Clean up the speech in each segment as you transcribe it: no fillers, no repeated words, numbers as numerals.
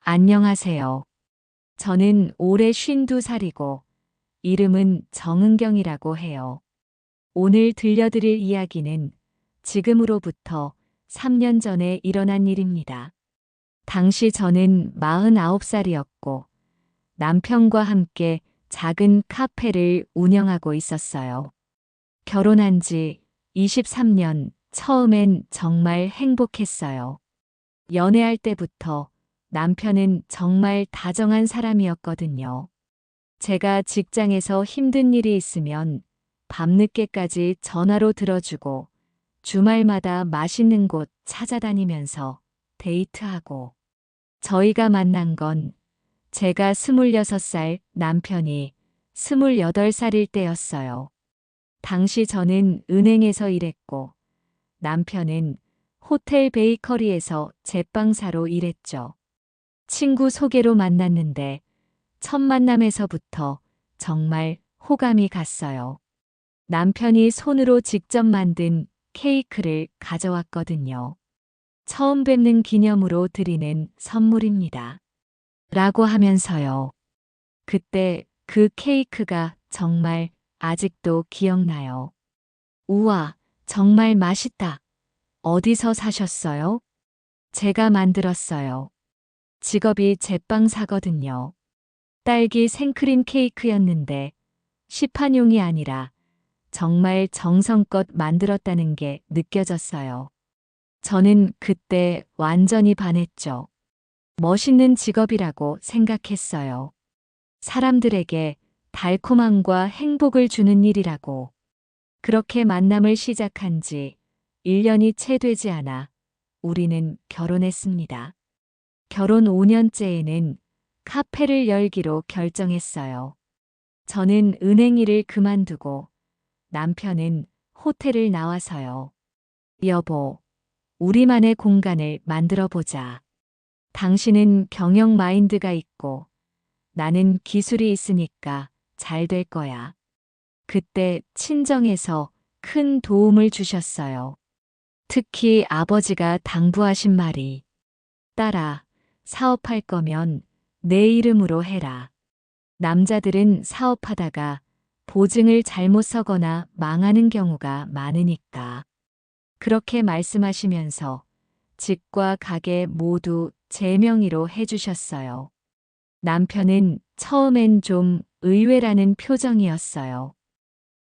안녕하세요. 저는 올해 52살이고 이름은 정은경이라고 해요. 오늘 들려드릴 이야기는 지금으로부터 3년 전에 일어난 일입니다. 당시 저는 49살이었고 남편과 함께 작은 카페를 운영하고 있었어요. 결혼한 지 23년, 처음엔 정말 행복했어요. 연애할 때부터 남편은 정말 다정한 사람이었거든요. 제가 직장에서 힘든 일이 있으면 밤늦게까지 전화로 들어주고 주말마다 맛있는 곳 찾아다니면서 데이트하고 저희가 만난 건 제가 26살, 남편이 28살일 때였어요. 당시 저는 은행에서 일했고 남편은 호텔 베이커리에서 제빵사로 일했죠. 친구 소개로 만났는데 첫 만남에서부터 정말 호감이 갔어요. 남편이 손으로 직접 만든 케이크를 가져왔거든요. 처음 뵙는 기념으로 드리는 선물입니다. 라고 하면서요. 그때 그 케이크가 정말 아직도 기억나요. 우와, 정말 맛있다. 어디서 사셨어요? 제가 만들었어요. 직업이 제빵사거든요. 딸기 생크림 케이크였는데 시판용이 아니라 정말 정성껏 만들었다는 게 느껴졌어요. 저는 그때 완전히 반했죠. 멋있는 직업이라고 생각했어요. 사람들에게 달콤함과 행복을 주는 일이라고. 그렇게 만남을 시작한 지 1년이 채 되지 않아 우리는 결혼했습니다. 결혼 5년째에는 카페를 열기로 결정했어요. 저는 은행 일을 그만두고 남편은 호텔을 나와서요. 여보, 우리만의 공간을 만들어 보자. 당신은 경영 마인드가 있고 나는 기술이 있으니까 잘 될 거야. 그때 친정에서 큰 도움을 주셨어요. 특히 아버지가 당부하신 말이 딸아, 사업할 거면 내 이름으로 해라. 남자들은 사업하다가 보증을 잘못 서거나 망하는 경우가 많으니까. 그렇게 말씀하시면서 집과 가게 모두 제 명의로 해주셨어요. 남편은 처음엔 좀 의외라는 표정이었어요.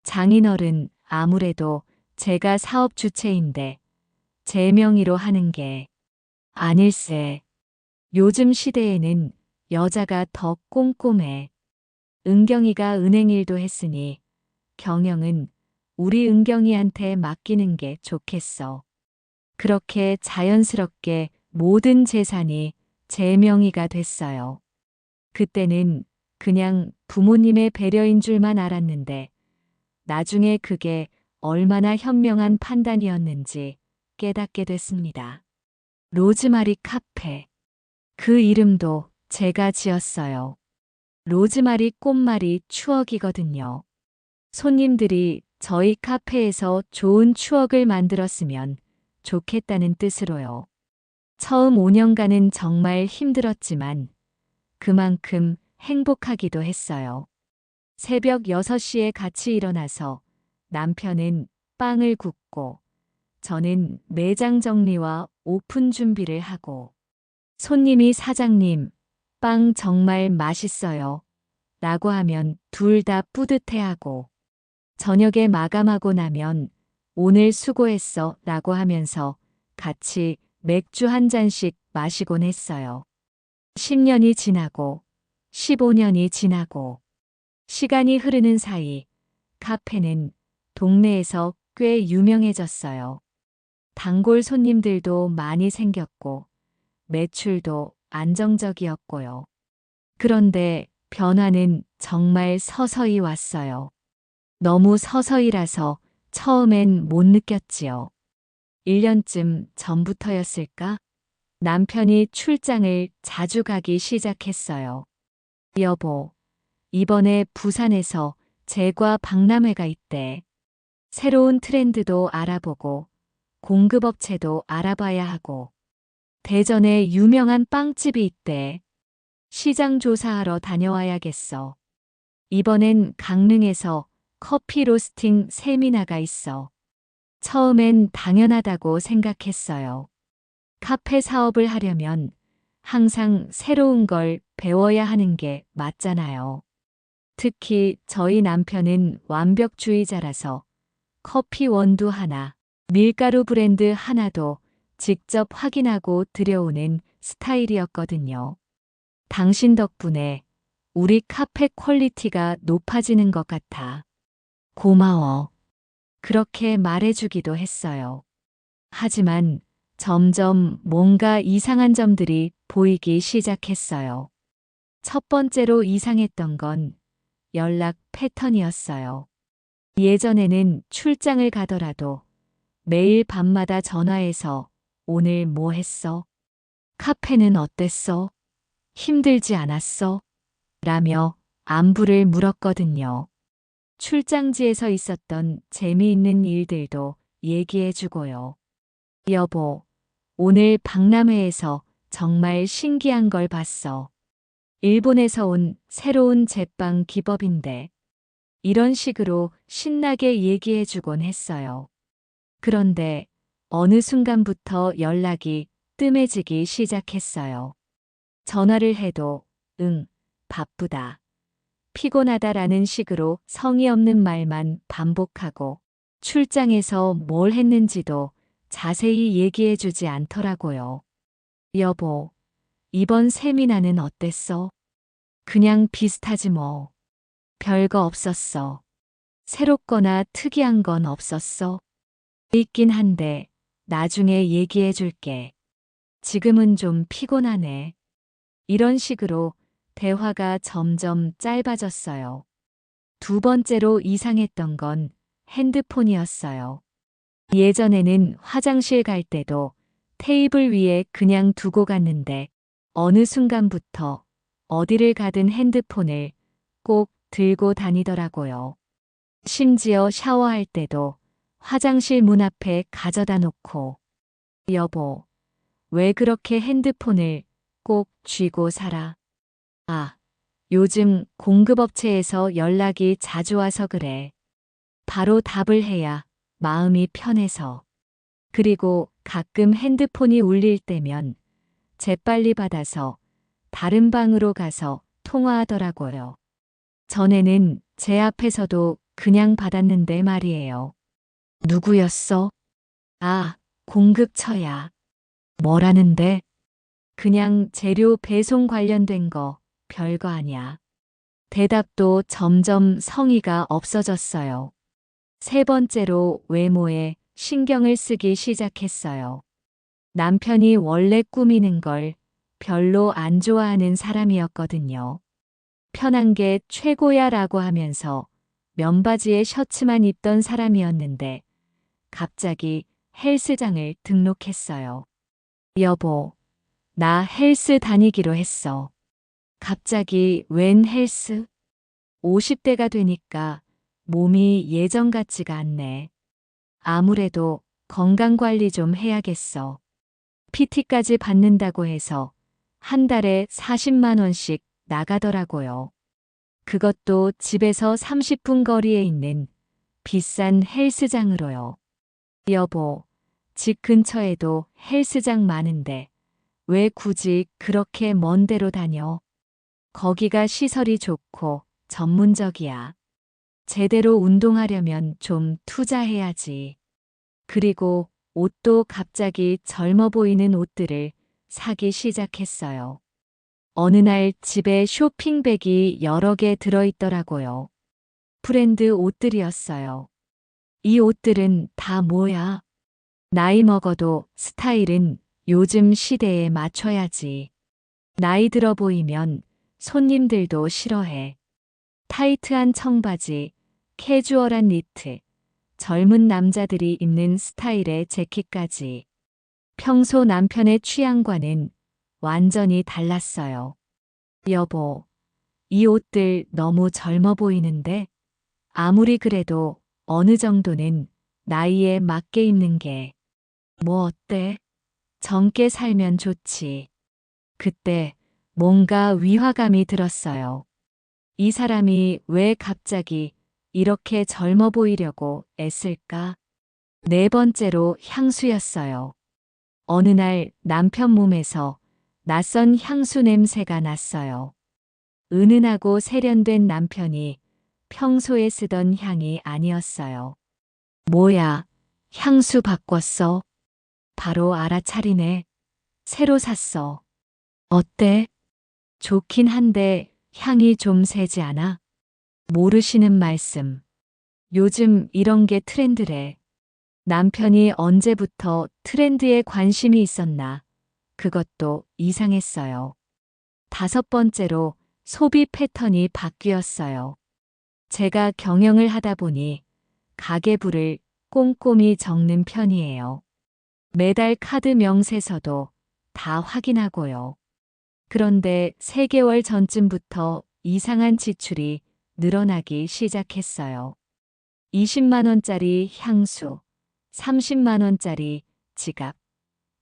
장인어른, 아무래도 제가 사업 주체인데 제 명의로 하는 게 아닐세. 요즘 시대에는 여자가 더 꼼꼼해. 은경이가 은행 일도 했으니 경영은 우리 은경이한테 맡기는 게 좋겠어. 그렇게 자연스럽게 모든 재산이 제 명의가 됐어요. 그때는 그냥 부모님의 배려인 줄만 알았는데 나중에 그게 얼마나 현명한 판단이었는지 깨닫게 됐습니다. 로즈마리 카페. 그 이름도 제가 지었어요. 로즈마리 꽃말이 추억이거든요. 손님들이 저희 카페에서 좋은 추억을 만들었으면 좋겠다는 뜻으로요. 처음 5년간은 정말 힘들었지만 그만큼 행복하기도 했어요. 새벽 6시에 같이 일어나서 남편은 빵을 굽고 저는 매장 정리와 오픈 준비를 하고 손님이 사장님, 빵 정말 맛있어요. 라고 하면 둘 다 뿌듯해하고 저녁에 마감하고 나면 오늘 수고했어 라고 하면서 같이 맥주 한 잔씩 마시곤 했어요. 10년이 지나고 15년이 지나고 시간이 흐르는 사이 카페는 동네에서 꽤 유명해졌어요. 단골 손님들도 많이 생겼고 매출도 안정적이었고요. 그런데 변화는 정말 서서히 왔어요. 너무 서서히라서 처음엔 못 느꼈지요. 1년쯤 전부터였을까? 남편이 출장을 자주 가기 시작했어요. 여보, 이번에 부산에서 제과 박람회가 있대. 새로운 트렌드도 알아보고 공급업체도 알아봐야 하고 대전에 유명한 빵집이 있대. 시장 조사하러 다녀와야겠어. 이번엔 강릉에서 커피 로스팅 세미나가 있어. 처음엔 당연하다고 생각했어요. 카페 사업을 하려면 항상 새로운 걸 배워야 하는 게 맞잖아요. 특히 저희 남편은 완벽주의자라서 커피 원두 하나, 밀가루 브랜드 하나도 직접 확인하고 들여오는 스타일이었거든요. 당신 덕분에 우리 카페 퀄리티가 높아지는 것 같아. 고마워. 그렇게 말해주기도 했어요. 하지만 점점 뭔가 이상한 점들이 보이기 시작했어요. 첫 번째로 이상했던 건 연락 패턴이었어요. 예전에는 출장을 가더라도 매일 밤마다 전화해서 오늘 뭐 했어? 카페는 어땠어? 힘들지 않았어? 라며 안부를 물었거든요. 출장지에서 있었던 재미있는 일들도 얘기해주고요. 여보, 오늘 박람회에서 정말 신기한 걸 봤어. 일본에서 온 새로운 제빵 기법인데 이런 식으로 신나게 얘기해주곤 했어요. 그런데 어느 순간부터 연락이 뜸해지기 시작했어요. 전화를 해도 응, 바쁘다. 피곤하다라는 식으로 성의 없는 말만 반복하고 출장에서 뭘 했는지도 자세히 얘기해주지 않더라고요. 여보, 이번 세미나는 어땠어? 그냥 비슷하지 뭐. 별거 없었어. 새롭거나 특이한 건 없었어? 있긴 한데 나중에 얘기해 줄게. 지금은 좀 피곤하네. 이런 식으로 대화가 점점 짧아졌어요. 두 번째로 이상했던 건 핸드폰이었어요. 예전에는 화장실 갈 때도 테이블 위에 그냥 두고 갔는데 어느 순간부터 어디를 가든 핸드폰을 꼭 들고 다니더라고요. 심지어 샤워할 때도 화장실 문 앞에 가져다 놓고 여보, 왜 그렇게 핸드폰을 꼭 쥐고 살아? 아, 요즘 공급업체에서 연락이 자주 와서 그래. 바로 답을 해야 마음이 편해서. 그리고 가끔 핸드폰이 울릴 때면 재빨리 받아서 다른 방으로 가서 통화하더라고요. 전에는 제 앞에서도 그냥 받았는데 말이에요. 누구였어? 아, 공급처야. 뭐라는데? 그냥 재료 배송 관련된 거 별거 아니야. 대답도 점점 성의가 없어졌어요. 세 번째로 외모에 신경을 쓰기 시작했어요. 남편이 원래 꾸미는 걸 별로 안 좋아하는 사람이었거든요. 편한 게 최고야 라고 하면서 면바지에 셔츠만 입던 사람이었는데 갑자기 헬스장을 등록했어요. 여보, 나 헬스 다니기로 했어. 갑자기 웬 헬스? 50대가 되니까 몸이 예전 같지가 않네. 아무래도 건강관리 좀 해야겠어. PT까지 받는다고 해서 한 달에 40만 원씩 나가더라고요. 그것도 집에서 30분 거리에 있는 비싼 헬스장으로요. 여보, 집 근처에도 헬스장 많은데 왜 굳이 그렇게 먼 데로 다녀? 거기가 시설이 좋고 전문적이야. 제대로 운동하려면 좀 투자해야지. 그리고 옷도 갑자기 젊어 보이는 옷들을 사기 시작했어요. 어느 날 집에 쇼핑백이 여러 개 들어있더라고요. 브랜드 옷들이었어요. 이 옷들은 다 뭐야? 나이 먹어도 스타일은 요즘 시대에 맞춰야지. 나이 들어 보이면 손님들도 싫어해. 타이트한 청바지, 캐주얼한 니트, 젊은 남자들이 입는 스타일의 재킷까지. 평소 남편의 취향과는 완전히 달랐어요. 여보, 이 옷들 너무 젊어 보이는데? 아무리 그래도 어느 정도는 나이에 맞게 입는 게 뭐 어때? 젊게 살면 좋지. 그때 뭔가 위화감이 들었어요. 이 사람이 왜 갑자기 이렇게 젊어 보이려고 애쓸까? 네 번째로 향수였어요. 어느 날 남편 몸에서 낯선 향수 냄새가 났어요. 은은하고 세련된 남편이 평소에 쓰던 향이 아니었어요. 뭐야, 향수 바꿨어? 바로 알아차리네. 새로 샀어. 어때? 좋긴 한데 향이 좀 세지 않아? 모르시는 말씀. 요즘 이런 게 트렌드래. 남편이 언제부터 트렌드에 관심이 있었나? 그것도 이상했어요. 다섯 번째로 소비 패턴이 바뀌었어요. 제가 경영을 하다 보니 가계부를 꼼꼼히 적는 편이에요. 매달 카드 명세서도 다 확인하고요. 그런데 3개월 전쯤부터 이상한 지출이 늘어나기 시작했어요. 20만 원짜리 향수, 30만 원짜리 지갑,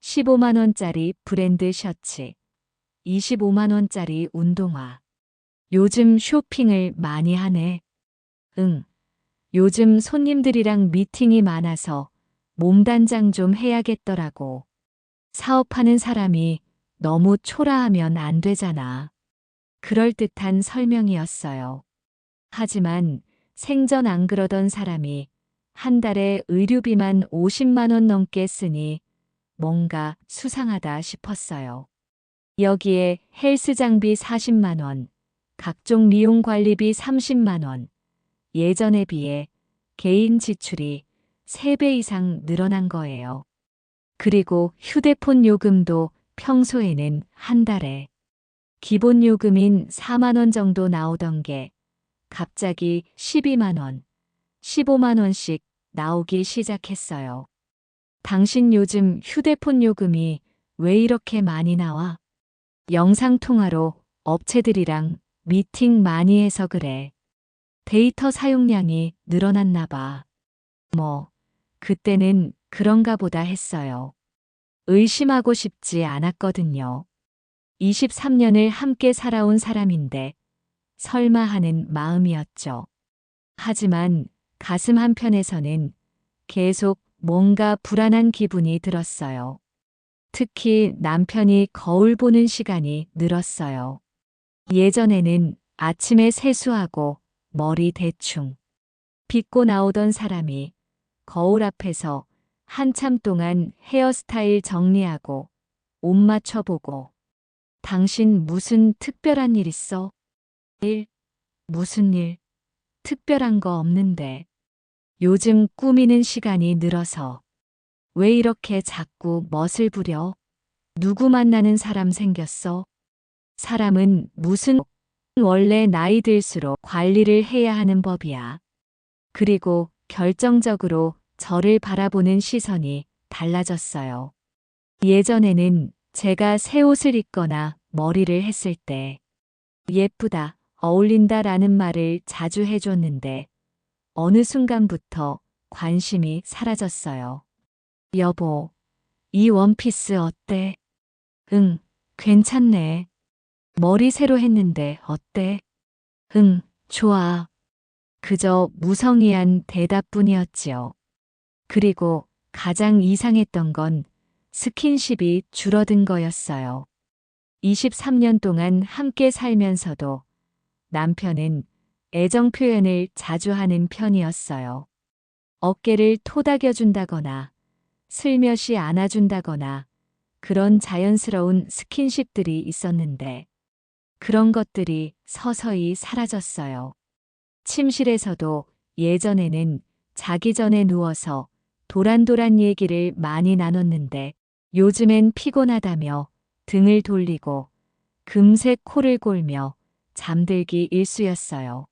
15만 원짜리 브랜드 셔츠, 25만 원짜리 운동화. 요즘 쇼핑을 많이 하네. 응. 요즘 손님들이랑 미팅이 많아서 몸단장 좀 해야겠더라고. 사업하는 사람이 너무 초라하면 안 되잖아. 그럴듯한 설명이었어요. 하지만 생전 안 그러던 사람이 한 달에 의류비만 50만 원 넘게 쓰니 뭔가 수상하다 싶었어요. 여기에 헬스 장비 40만 원, 각종 미용 관리비 30만 원, 예전에 비해 개인 지출이 3배 이상 늘어난 거예요. 그리고 휴대폰 요금도 평소에는 한 달에 기본 요금인 4만 원 정도 나오던 게 갑자기 12만 원, 15만 원씩 나오기 시작했어요. 당신 요즘 휴대폰 요금이 왜 이렇게 많이 나와? 영상통화로 업체들이랑 미팅 많이 해서 그래. 데이터 사용량이 늘어났나 봐. 그때는 그런가 보다 했어요. 의심하고 싶지 않았거든요. 23년을 함께 살아온 사람인데 설마 하는 마음이었죠. 하지만 가슴 한편에서는 계속 뭔가 불안한 기분이 들었어요. 특히 남편이 거울 보는 시간이 늘었어요. 예전에는 아침에 세수하고 머리 대충 빗고 나오던 사람이 거울 앞에서 한참 동안 헤어스타일 정리하고 옷 맞춰보고 당신 무슨 특별한 일 있어? 일? 무슨 일? 특별한 거 없는데. 요즘 꾸미는 시간이 늘어서 왜 이렇게 자꾸 멋을 부려? 누구 만나는 사람 생겼어? 사람은 원래 나이 들수록 관리를 해야 하는 법이야. 그리고 결정적으로 저를 바라보는 시선이 달라졌어요. 예전에는 제가 새 옷을 입거나 머리를 했을 때 예쁘다, 어울린다라는 말을 자주 해줬는데 어느 순간부터 관심이 사라졌어요. 여보, 이 원피스 어때? 응, 괜찮네. 머리 새로 했는데 어때? 응, 좋아. 그저 무성의한 대답뿐이었지요. 그리고 가장 이상했던 건 스킨십이 줄어든 거였어요. 23년 동안 함께 살면서도 남편은 애정 표현을 자주 하는 편이었어요. 어깨를 토닥여준다거나 슬며시 안아준다거나 그런 자연스러운 스킨십들이 있었는데 그런 것들이 서서히 사라졌어요. 침실에서도 예전에는 자기 전에 누워서 도란도란 얘기를 많이 나눴는데 요즘엔 피곤하다며 등을 돌리고 금세 코를 골며 잠들기 일쑤였어요.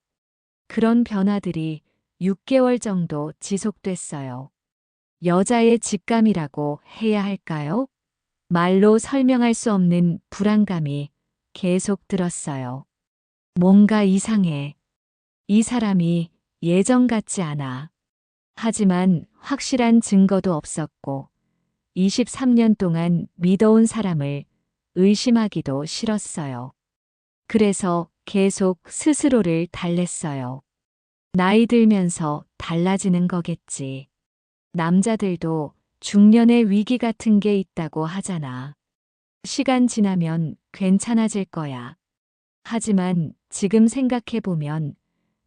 그런 변화들이 6개월 정도 지속됐어요. 여자의 직감이라고 해야 할까요? 말로 설명할 수 없는 불안감이 계속 들었어요. 뭔가 이상해. 이 사람이 예전 같지 않아. 하지만 확실한 증거도 없었고 23년 동안 믿어온 사람을 의심하기도 싫었어요. 그래서 계속 스스로를 달랬어요. 나이 들면서 달라지는 거겠지. 남자들도 중년의 위기 같은 게 있다고 하잖아. 시간 지나면 괜찮아질 거야. 하지만 지금 생각해보면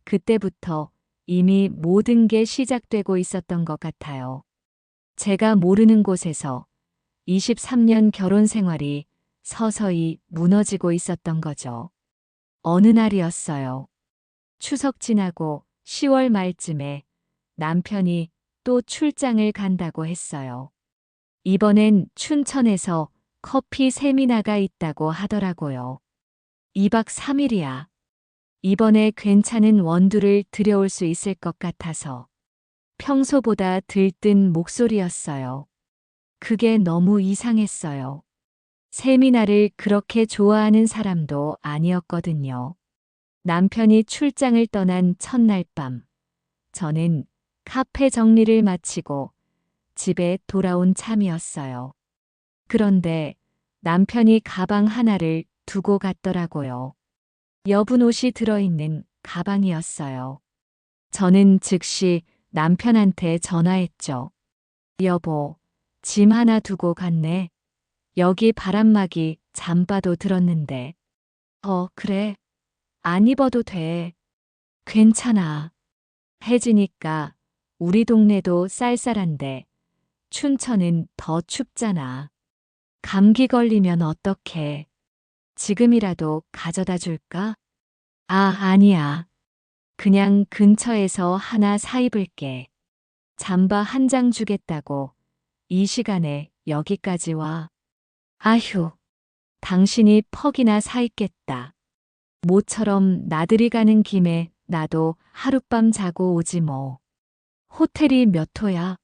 그때부터 이미 모든 게 시작되고 있었던 것 같아요. 제가 모르는 곳에서 23년 결혼 생활이 서서히 무너지고 있었던 거죠. 어느 날이었어요. 추석 지나고 10월 말쯤에 남편이 또 출장을 간다고 했어요. 이번엔 춘천에서 커피 세미나가 있다고 하더라고요. 2박 3일이야. 이번에 괜찮은 원두를 들여올 수 있을 것 같아서. 평소보다 들뜬 목소리였어요. 그게 너무 이상했어요. 세미나를 그렇게 좋아하는 사람도 아니었거든요. 남편이 출장을 떠난 첫날 밤, 저는 카페 정리를 마치고 집에 돌아온 참이었어요. 그런데 남편이 가방 하나를 두고 갔더라고요. 여분 옷이 들어있는 가방이었어요. 저는 즉시 남편한테 전화했죠. 여보, 짐 하나 두고 갔네. 여기 바람막이 잠바도 들었는데. 그래. 안 입어도 돼. 괜찮아. 해지니까 우리 동네도 쌀쌀한데 춘천은 더 춥잖아. 감기 걸리면 어떡해. 지금이라도 가져다 줄까? 아니야. 그냥 근처에서 하나 사 입을게. 잠바 한 장 주겠다고 이 시간에 여기까지 와. 아휴, 당신이 퍽이나 사 입겠다. 모처럼 나들이 가는 김에 나도 하룻밤 자고 오지 뭐. 호텔이 몇 호야?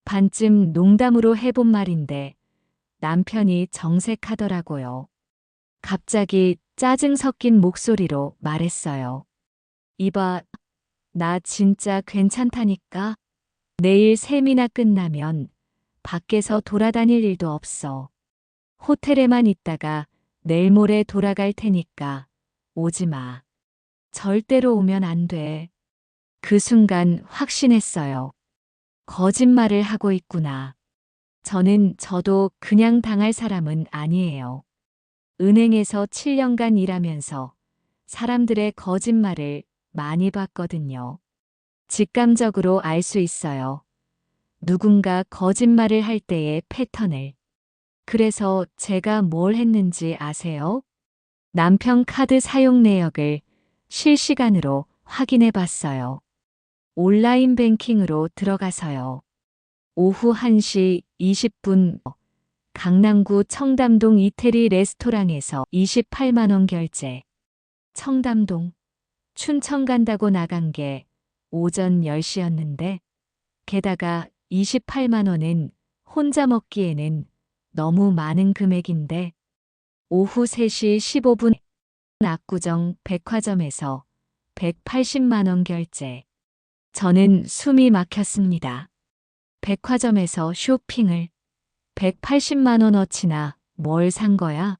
반쯤 농담으로 해본 말인데 남편이 정색하더라고요. 갑자기 짜증 섞인 목소리로 말했어요. 이봐, 나 진짜 괜찮다니까? 내일 세미나 끝나면 밖에서 돌아다닐 일도 없어. 호텔에만 있다가 내일 모레 돌아갈 테니까 오지 마. 절대로 오면 안 돼. 그 순간 확신했어요. 거짓말을 하고 있구나. 저도 그냥 당할 사람은 아니에요. 은행에서 7년간 일하면서 사람들의 거짓말을 많이 봤거든요. 직감적으로 알 수 있어요. 누군가 거짓말을 할 때의 패턴을. 그래서 제가 뭘 했는지 아세요? 남편 카드 사용 내역을 실시간으로 확인해 봤어요. 온라인 뱅킹으로 들어가서요. 오후 1시 20분 강남구 청담동 이태리 레스토랑에서 28만 원 결제. 청담동. 춘천 간다고 나간 게 오전 10시였는데 게다가 28만 원은 혼자 먹기에는 너무 많은 금액인데 오후 3시 15분 압구정 백화점에서 180만 원 결제. 저는 숨이 막혔습니다. 백화점에서 쇼핑을 180만 원어치나 뭘 산 거야?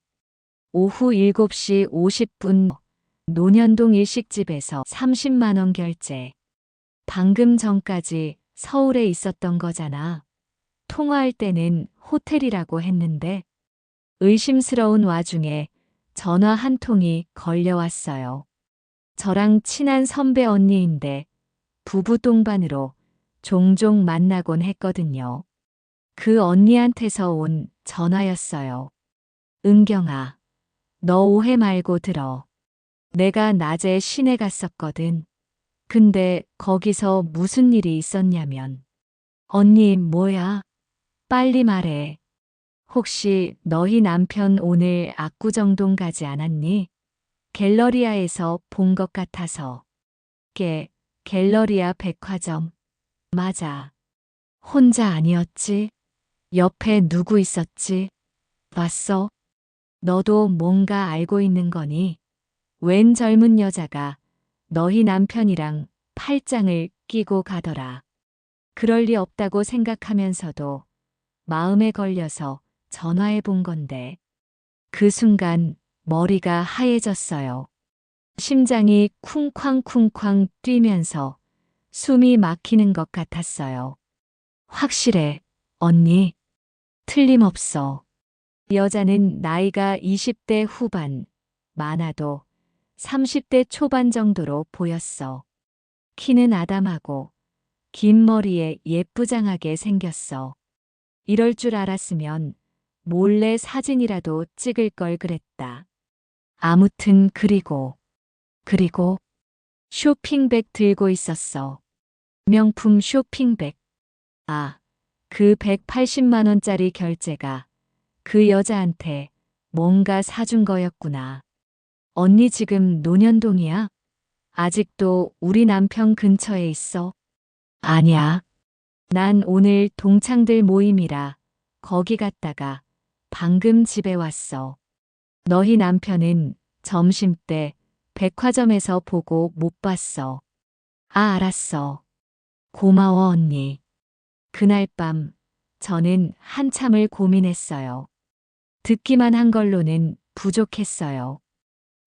오후 7시 50분 논현동 일식집에서 30만 원 결제. 방금 전까지 서울에 있었던 거잖아. 통화할 때는 호텔이라고 했는데 의심스러운 와중에 전화 한 통이 걸려왔어요. 저랑 친한 선배 언니인데 부부 동반으로 종종 만나곤 했거든요. 그 언니한테서 온 전화였어요. 은경아, 너 오해 말고 들어. 내가 낮에 시내 갔었거든. 근데 거기서 무슨 일이 있었냐면. 언니 뭐야? 빨리 말해. 혹시 너희 남편 오늘 압구정동 가지 않았니? 갤러리아에서 본 것 같아서. 갤러리아 백화점. 맞아. 혼자 아니었지? 옆에 누구 있었지? 봤어? 너도 뭔가 알고 있는 거니? 웬 젊은 여자가 너희 남편이랑 팔짱을 끼고 가더라. 그럴 리 없다고 생각하면서도 마음에 걸려서 전화해 본 건데. 그 순간 머리가 하얘졌어요. 심장이 쿵쾅쿵쾅 뛰면서 숨이 막히는 것 같았어요. 확실해, 언니. 틀림없어. 여자는 나이가 20대 후반, 많아도 30대 초반 정도로 보였어. 키는 아담하고 긴 머리에 예쁘장하게 생겼어. 이럴 줄 알았으면 몰래 사진이라도 찍을 걸 그랬다. 아무튼 그리고 쇼핑백 들고 있었어. 명품 쇼핑백. 아, 그 180만 원짜리 결제가 그 여자한테 뭔가 사준 거였구나. 언니 지금 논현동이야? 아직도 우리 남편 근처에 있어? 아니야. 난 오늘 동창들 모임이라 거기 갔다가 방금 집에 왔어. 너희 남편은 점심때 백화점에서 보고 못 봤어. 아, 알았어. 고마워, 언니. 그날 밤 저는 한참을 고민했어요. 듣기만 한 걸로는 부족했어요.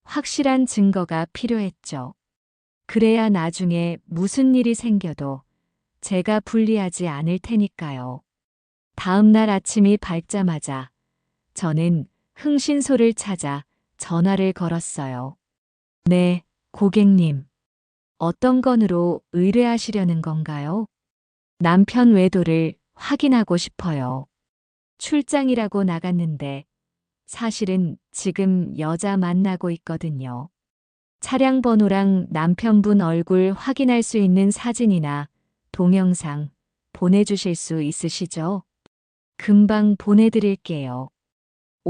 확실한 증거가 필요했죠. 그래야 나중에 무슨 일이 생겨도 제가 불리하지 않을 테니까요. 다음 날 아침이 밝자마자 저는 흥신소를 찾아 전화를 걸었어요. 네, 고객님. 어떤 건으로 의뢰하시려는 건가요? 남편 외도를 확인하고 싶어요. 출장이라고 나갔는데 사실은 지금 여자 만나고 있거든요. 차량 번호랑 남편분 얼굴 확인할 수 있는 사진이나 동영상 보내주실 수 있으시죠? 금방 보내드릴게요.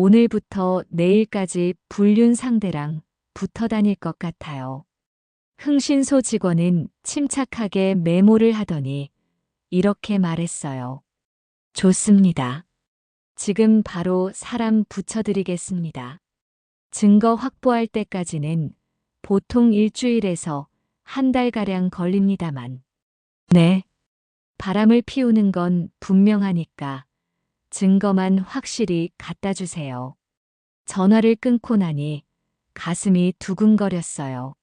오늘부터 내일까지 불륜 상대랑 붙어 다닐 것 같아요. 흥신소 직원은 침착하게 메모를 하더니 이렇게 말했어요. 좋습니다. 지금 바로 사람 붙여드리겠습니다. 증거 확보할 때까지는 보통 일주일에서 한 달가량 걸립니다만. 네. 바람을 피우는 건 분명하니까 증거만 확실히 갖다 주세요. 전화를 끊고 나니 가슴이 두근거렸어요.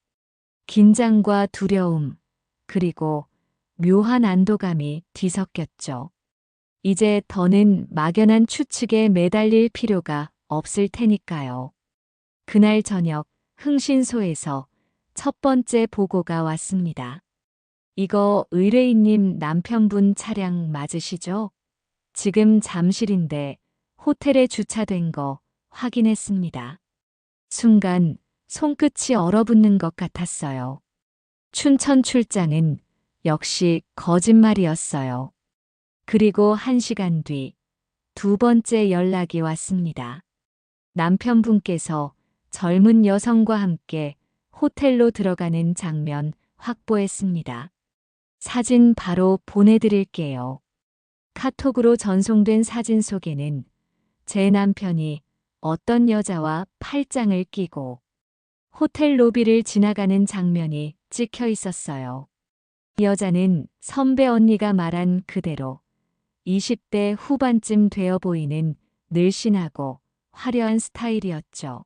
긴장과 두려움, 그리고 묘한 안도감이 뒤섞였죠. 이제 더는 막연한 추측에 매달릴 필요가 없을 테니까요. 그날 저녁 흥신소에서 첫 번째 보고가 왔습니다. 이거 의뢰인님 남편분 차량 맞으시죠? 지금 잠실인데 호텔에 주차된 거 확인했습니다. 순간 손끝이 얼어붙는 것 같았어요. 춘천 출장은 역시 거짓말이었어요. 그리고 1시간 뒤 두 번째 연락이 왔습니다. 남편분께서 젊은 여성과 함께 호텔로 들어가는 장면 확보했습니다. 사진 바로 보내드릴게요. 카톡으로 전송된 사진 속에는 제 남편이 어떤 여자와 팔짱을 끼고 호텔 로비를 지나가는 장면이 찍혀 있었어요. 여자는 선배 언니가 말한 그대로 20대 후반쯤 되어 보이는 늘씬하고 화려한 스타일이었죠.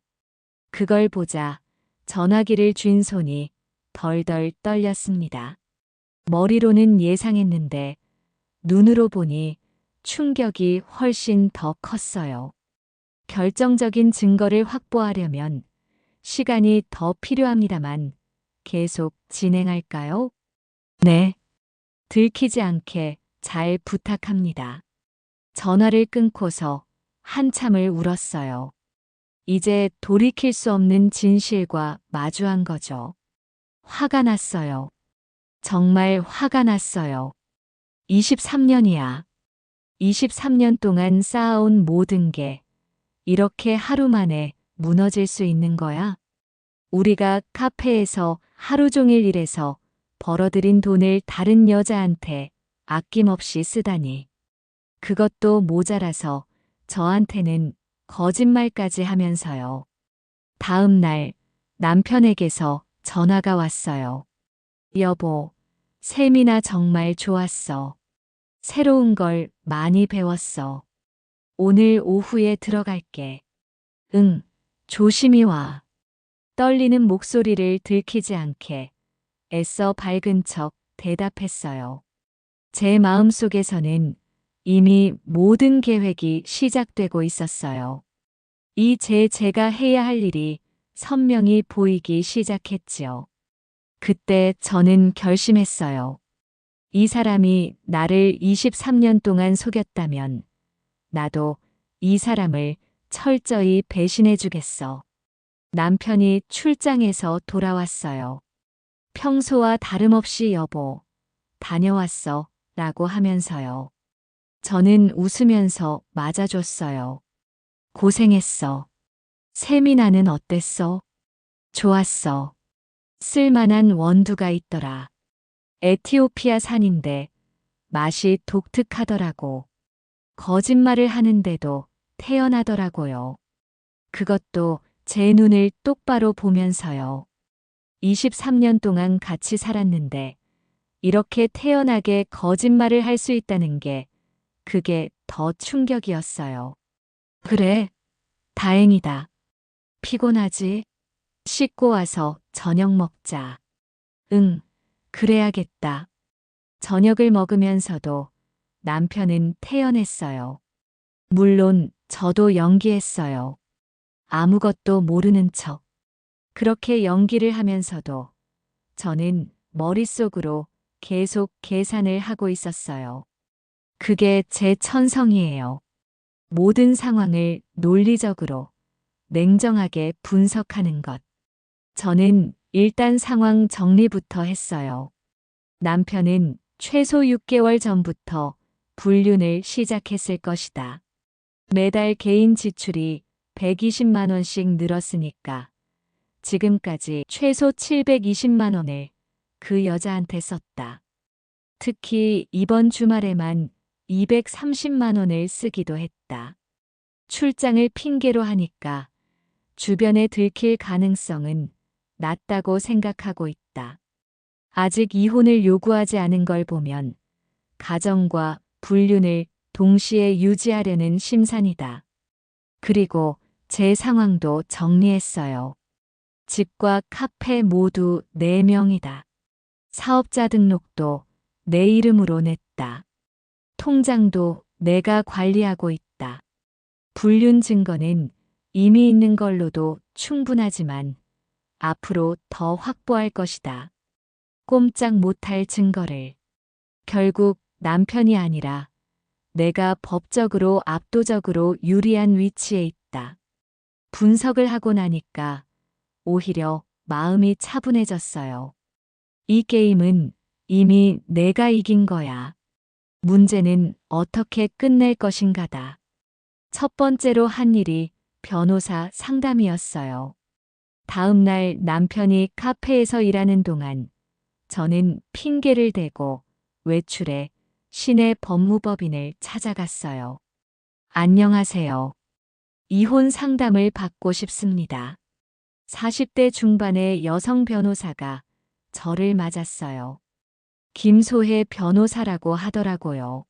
그걸 보자 전화기를 쥔 손이 덜덜 떨렸습니다. 머리로는 예상했는데 눈으로 보니 충격이 훨씬 더 컸어요. 결정적인 증거를 확보하려면 시간이 더 필요합니다만 계속 진행할까요? 네. 들키지 않게 잘 부탁합니다. 전화를 끊고서 한참을 울었어요. 이제 돌이킬 수 없는 진실과 마주한 거죠. 화가 났어요. 정말 화가 났어요. 23년이야. 23년 동안 쌓아온 모든 게 이렇게 하루 만에 무너질 수 있는 거야? 우리가 카페에서 하루 종일 일해서 벌어들인 돈을 다른 여자한테 아낌없이 쓰다니. 그것도 모자라서 저한테는 거짓말까지 하면서요. 다음 날 남편에게서 전화가 왔어요. 여보, 세미나 정말 좋았어. 새로운 걸 많이 배웠어. 오늘 오후에 들어갈게. 응, 조심히 와. 떨리는 목소리를 들키지 않게 애써 밝은 척 대답했어요. 제 마음속에서는 이미 모든 계획이 시작되고 있었어요. 제가 해야 할 일이 선명히 보이기 시작했지요. 그때 저는 결심했어요. 이 사람이 나를 23년 동안 속였다면 나도 이 사람을 철저히 배신해 주겠어. 남편이 출장에서 돌아왔어요. 평소와 다름없이 여보, 다녀왔어 라고 하면서요. 저는 웃으면서 맞아줬어요. 고생했어. 세미나는 어땠어? 좋았어. 쓸만한 원두가 있더라. 에티오피아 산인데 맛이 독특하더라고. 거짓말을 하는데도 태연하더라고요. 그것도 제 눈을 똑바로 보면서요. 23년 동안 같이 살았는데 이렇게 태연하게 거짓말을 할 수 있다는 게 그게 더 충격이었어요. 그래, 다행이다. 피곤하지? 씻고 와서 저녁 먹자. 응, 그래야겠다. 저녁을 먹으면서도 남편은 태연했어요. 물론 저도 연기했어요. 아무것도 모르는 척. 그렇게 연기를 하면서도 저는 머릿속으로 계속 계산을 하고 있었어요. 그게 제 천성이에요. 모든 상황을 논리적으로, 냉정하게 분석하는 것. 저는 일단 상황 정리부터 했어요. 남편은 최소 6개월 전부터 불륜을 시작했을 것이다. 매달 개인 지출이 120만 원씩 늘었으니까 지금까지 최소 720만 원을 그 여자한테 썼다. 특히 이번 주말에만 230만 원을 쓰기도 했다. 출장을 핑계로 하니까 주변에 들킬 가능성은 낮다고 생각하고 있다. 아직 이혼을 요구하지 않은 걸 보면 가정과 불륜을 동시에 유지하려는 심산이다. 그리고 제 상황도 정리했어요. 집과 카페 모두 4명이다. 사업자 등록도 내 이름으로 냈다. 통장도 내가 관리하고 있다. 불륜 증거는 이미 있는 걸로도 충분하지만 앞으로 더 확보할 것이다. 꼼짝 못할 증거를. 결국 남편이 아니라 내가 법적으로 압도적으로 유리한 위치에 있다. 분석을 하고 나니까 오히려 마음이 차분해졌어요. 이 게임은 이미 내가 이긴 거야. 문제는 어떻게 끝낼 것인가다. 첫 번째로 한 일이 변호사 상담이었어요. 다음 날 남편이 카페에서 일하는 동안 저는 핑계를 대고 외출해 시내 법무법인을 찾아갔어요. 안녕하세요. 이혼 상담을 받고 싶습니다. 40대 중반의 여성 변호사가 저를 맞았어요. 김소혜 변호사라고 하더라고요.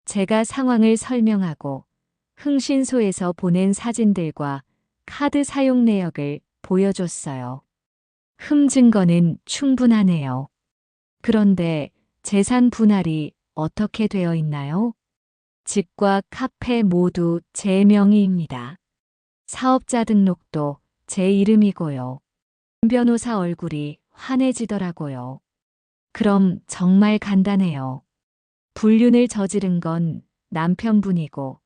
제가 상황을 설명하고 흥신소에서 보낸 사진들과 카드 사용 내역을 보여줬어요. 증거는 충분하네요. 그런데 재산 분할이 어떻게 되어 있나요? 집과 카페 모두 제 명의입니다. 사업자 등록도 제 이름이고요. 변호사 얼굴이 환해지더라고요. 그럼 정말 간단해요. 불륜을 저지른 건 남편분이고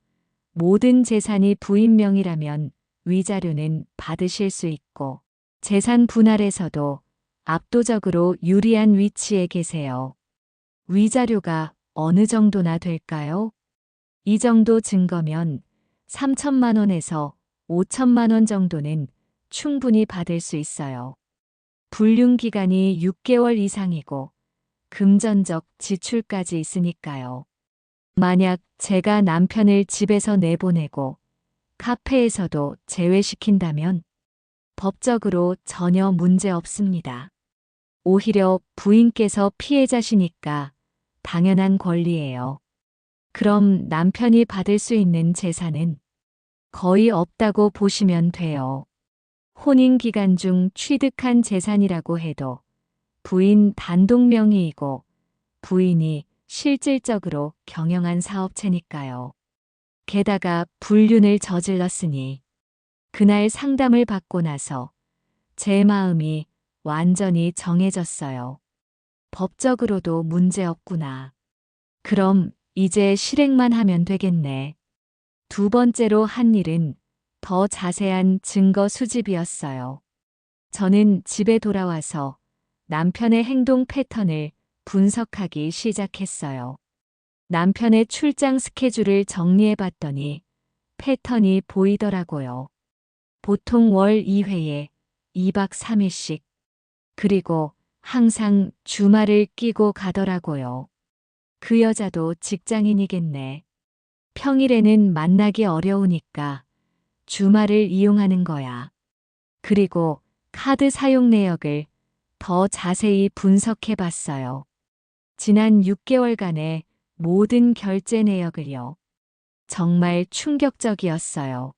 모든 재산이 부인 명의라면 위자료는 받으실 수 있고 재산 분할에서도 압도적으로 유리한 위치에 계세요. 위자료가 어느 정도나 될까요? 이 정도 증거면 3천만 원에서 5천만 원 정도는 충분히 받을 수 있어요. 불륜 기간이 6개월 이상이고 금전적 지출까지 있으니까요. 만약 제가 남편을 집에서 내보내고 카페에서도 제외시킨다면 법적으로 전혀 문제 없습니다. 오히려 부인께서 피해자시니까 당연한 권리예요. 그럼 남편이 받을 수 있는 재산은 거의 없다고 보시면 돼요. 혼인 기간 중 취득한 재산이라고 해도 부인 단독 명의이고 부인이 실질적으로 경영한 사업체니까요. 게다가 불륜을 저질렀으니 그날 상담을 받고 나서 제 마음이 완전히 정해졌어요. 법적으로도 문제없구나. 그럼 이제 실행만 하면 되겠네. 두 번째로 한 일은 더 자세한 증거 수집이었어요. 저는 집에 돌아와서 남편의 행동 패턴을 분석하기 시작했어요. 남편의 출장 스케줄을 정리해 봤더니 패턴이 보이더라고요. 보통 월 2회에 2박 3일씩. 그리고 항상 주말을 끼고 가더라고요. 그 여자도 직장인이겠네. 평일에는 만나기 어려우니까 주말을 이용하는 거야. 그리고 카드 사용 내역을 더 자세히 분석해 봤어요. 지난 6개월간의 모든 결제 내역을요. 정말 충격적이었어요.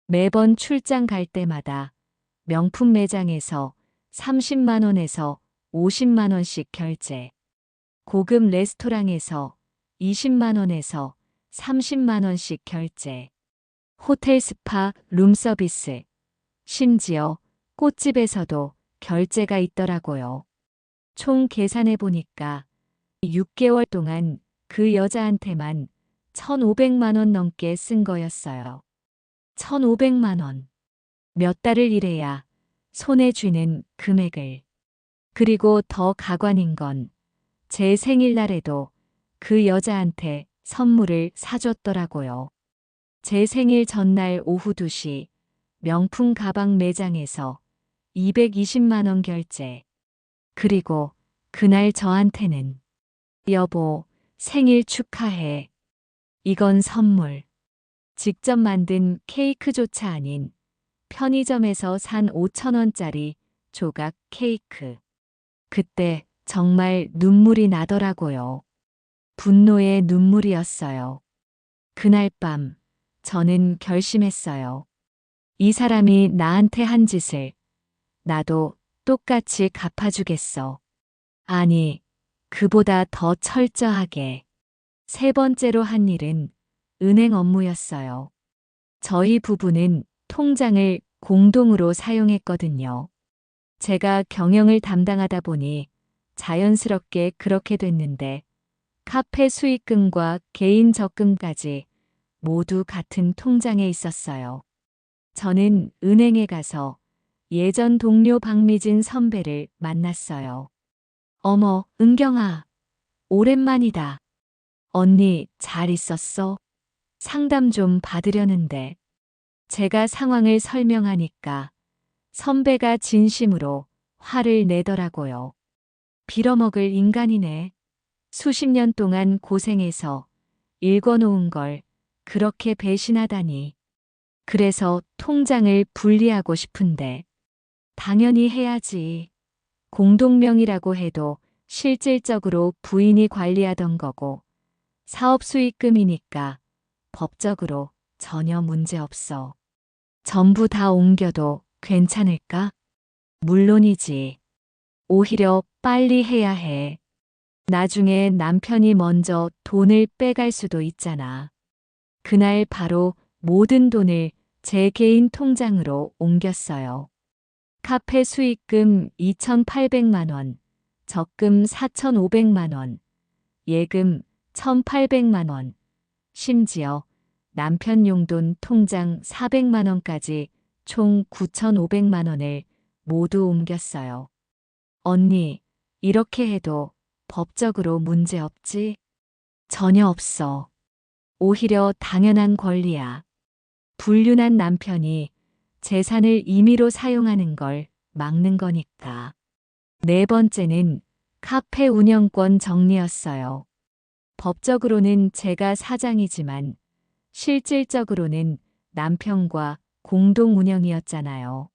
매번 출장 갈 때마다 명품 매장에서 30만 원에서 50만 원씩 결제. 고급 레스토랑에서 20만 원에서 30만 원씩 결제. 호텔 스파 룸 서비스. 심지어 꽃집에서도 결제가 있더라고요. 총 계산해 보니까 6개월 동안 그 여자한테만 1,500만 원 넘게 쓴 거였어요. 1,500만 원. 몇 달을 일해야 손에 쥐는 금액을. 그리고 더 가관인 건 제 생일날에도 그 여자한테 선물을 사줬더라고요. 제 생일 전날 오후 2시 명품 가방 매장에서 220만 원 결제. 그리고 그날 저한테는 여보, 생일 축하해. 이건 선물. 직접 만든 케이크조차 아닌 편의점에서 산 5천 원짜리 조각 케이크. 그때 정말 눈물이 나더라고요. 분노의 눈물이었어요. 그날 밤 저는 결심했어요. 이 사람이 나한테 한 짓을 나도 똑같이 갚아주겠어. 아니, 그보다 더 철저하게. 세 번째로 한 일은 은행 업무였어요. 저희 부부는 통장을 공동으로 사용했거든요. 제가 경영을 담당하다 보니 자연스럽게 그렇게 됐는데 카페 수익금과 개인 적금까지 모두 같은 통장에 있었어요. 저는 은행에 가서 예전 동료 박미진 선배를 만났어요. 어머, 은경아, 오랜만이다. 언니, 잘 있었어? 상담 좀 받으려는데. 제가 상황을 설명하니까 선배가 진심으로 화를 내더라고요. 빌어먹을 인간이네. 수십 년 동안 고생해서 읽어놓은 걸 그렇게 배신하다니. 그래서 통장을 분리하고 싶은데. 당연히 해야지. 공동명의라고 해도 실질적으로 부인이 관리하던 거고 사업 수익금이니까 법적으로 전혀 문제 없어. 전부 다 옮겨도 괜찮을까? 물론이지. 오히려 빨리 해야 해. 나중에 남편이 먼저 돈을 빼갈 수도 있잖아. 그날 바로 모든 돈을 제 개인 통장으로 옮겼어요. 카페 수익금 2,800만 원, 적금 4,500만 원, 예금 1,800만 원, 심지어 남편 용돈 통장 400만 원까지 총 9,500만 원을 모두 옮겼어요. 언니, 이렇게 해도 법적으로 문제 없지? 전혀 없어. 오히려 당연한 권리야. 불륜한 남편이 재산을 임의로 사용하는 걸 막는 거니까. 네 번째는 카페 운영권 정리였어요. 법적으로는 제가 사장이지만 실질적으로는 남편과 공동 운영이었잖아요.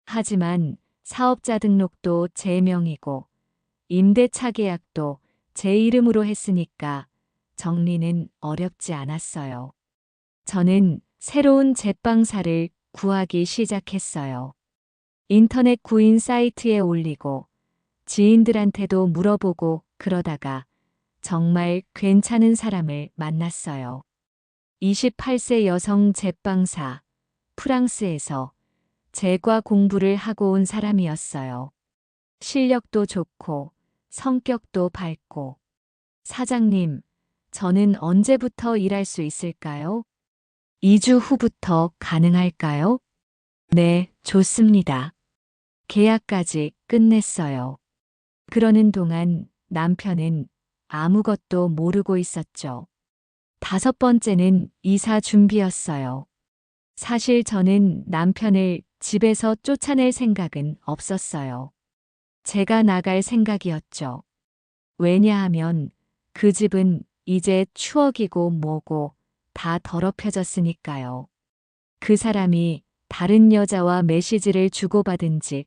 하지만 사업자 등록도 제 명이고 임대차 계약도 제 이름으로 했으니까 정리는 어렵지 않았어요. 저는 새로운 제빵사를 구하기 시작했어요. 인터넷 구인 사이트에 올리고 지인들한테도 물어보고 그러다가 정말 괜찮은 사람을 만났어요. 28세 여성 제빵사, 프랑스에서 제과 공부를 하고 온 사람이었어요. 실력도 좋고 성격도 밝고. 사장님, 저는 언제부터 일할 수 있을까요? 2주 후부터 가능할까요? 네, 좋습니다. 계약까지 끝냈어요. 그러는 동안 남편은 아무것도 모르고 있었죠. 5번째는 이사 준비였어요. 사실 저는 남편을 집에서 쫓아낼 생각은 없었어요. 제가 나갈 생각이었죠. 왜냐하면 그 집은 이제 추억이고 뭐고 다 더럽혀졌으니까요. 그 사람이 다른 여자와 메시지를 주고받은 집,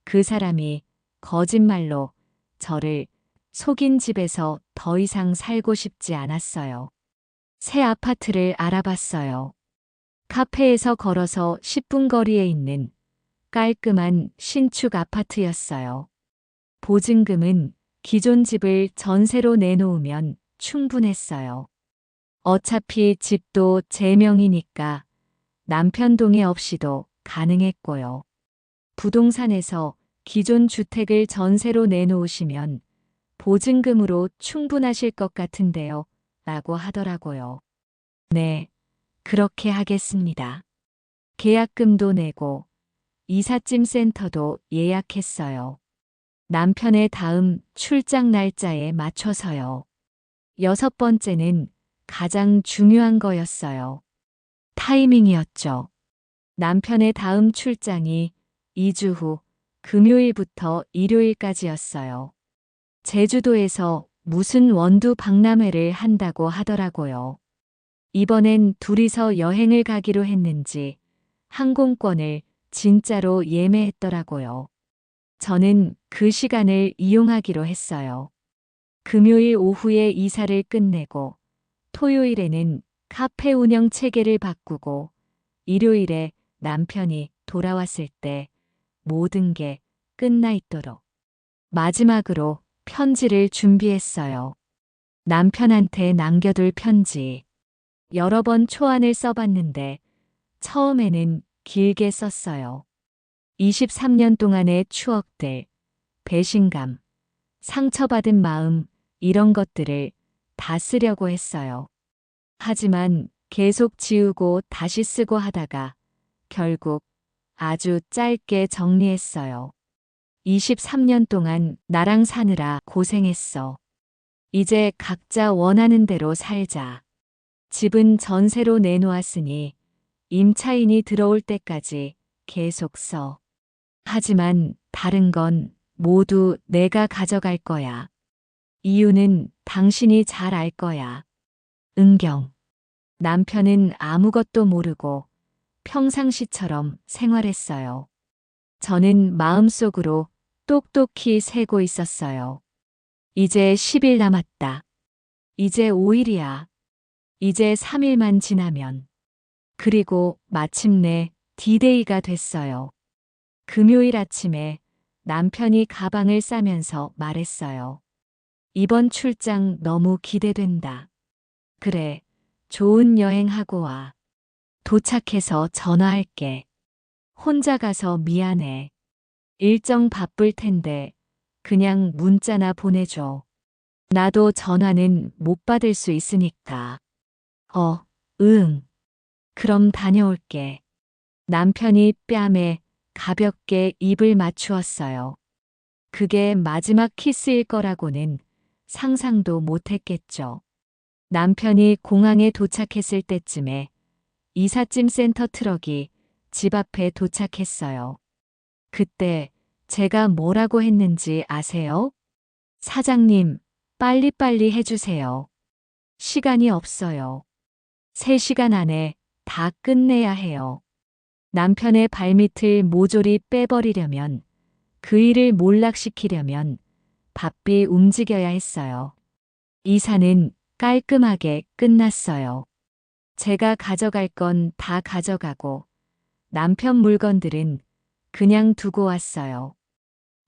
그 사람이 거짓말로 저를 속인 집에서 더 이상 살고 싶지 않았어요. 새 아파트를 알아봤어요. 카페에서 걸어서 10분 거리에 있는 깔끔한 신축 아파트였어요. 보증금은 기존 집을 전세로 내놓으면 충분했어요. 어차피 집도 제 명이니까 남편 동의 없이도 가능했고요. 부동산에서 기존 주택을 전세로 내놓으시면 보증금으로 충분하실 것 같은데요. 라고 하더라고요. 네, 그렇게 하겠습니다. 계약금도 내고 이삿짐 센터도 예약했어요. 남편의 다음 출장 날짜에 맞춰서요. 6번째는 가장 중요한 거였어요. 타이밍이었죠. 남편의 다음 출장이 2주 후 금요일부터 일요일까지였어요. 제주도에서 무슨 원두 박람회를 한다고 하더라고요. 이번엔 둘이서 여행을 가기로 했는지 항공권을 진짜로 예매했더라고요. 저는 그 시간을 이용하기로 했어요. 금요일 오후에 이사를 끝내고 토요일에는 카페 운영 체계를 바꾸고 일요일에 남편이 돌아왔을 때 모든 게 끝나 있도록 마지막으로 편지를 준비했어요. 남편한테 남겨둘 편지. 여러 번 초안을 써봤는데 처음에는 길게 썼어요. 23년 동안의 추억들, 배신감, 상처받은 마음, 이런 것들을 다 쓰려고 했어요. 하지만 계속 지우고 다시 쓰고 하다가 결국 아주 짧게 정리했어요. 23년 동안 나랑 사느라 고생했어. 이제 각자 원하는 대로 살자. 집은 전세로 내놓았으니 임차인이 들어올 때까지 계속 써. 하지만 다른 건 모두 내가 가져갈 거야. 이유는 당신이 잘 알 거야. 은경. 남편은 아무것도 모르고 평상시처럼 생활했어요. 저는 마음속으로 똑똑히 세고 있었어요. 이제 10일 남았다. 이제 5일이야. 이제 3일만 지나면. 그리고 마침내 D-Day가 됐어요. 금요일 아침에 남편이 가방을 싸면서 말했어요. 이번 출장 너무 기대된다. 그래, 좋은 여행하고 와. 도착해서 전화할게. 혼자 가서 미안해. 일정 바쁠 텐데 그냥 문자나 보내줘. 나도 전화는 못 받을 수 있으니까. 응. 그럼 다녀올게. 남편이 뺨에 가볍게 입을 맞추었어요. 그게 마지막 키스일 거라고는 상상도 못했겠죠. 남편이 공항에 도착했을 때쯤에 이삿짐 센터 트럭이 집 앞에 도착했어요. 그때 제가 뭐라고 했는지 아세요? 사장님, 빨리빨리 해주세요. 시간이 없어요. 3시간 안에 다 끝내야 해요. 남편의 발밑을 모조리 빼버리려면, 그 일을 몰락시키려면 바삐 움직여야 했어요. 이사는 깔끔하게 끝났어요. 제가 가져갈 건 다 가져가고 남편 물건들은 그냥 두고 왔어요.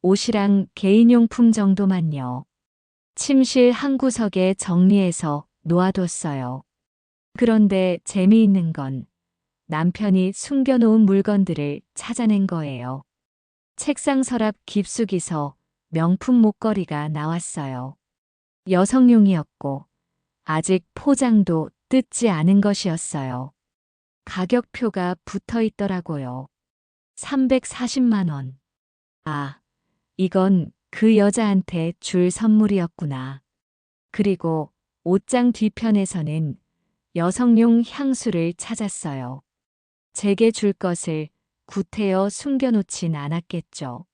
옷이랑 개인용품 정도만요. 침실 한 구석에 정리해서 놓아뒀어요. 그런데 재미있는 건 남편이 숨겨놓은 물건들을 찾아낸 거예요. 책상 서랍 깊숙이서 명품 목걸이가 나왔어요. 여성용이었고 아직 포장도 뜯지 않은 것이었어요. 가격표가 붙어 있더라고요. 340만 원. 아, 이건 그 여자한테 줄 선물이었구나. 그리고 옷장 뒤편에서는 여성용 향수를 찾았어요. 제게 줄 것을 구태여 숨겨놓진 않았겠죠.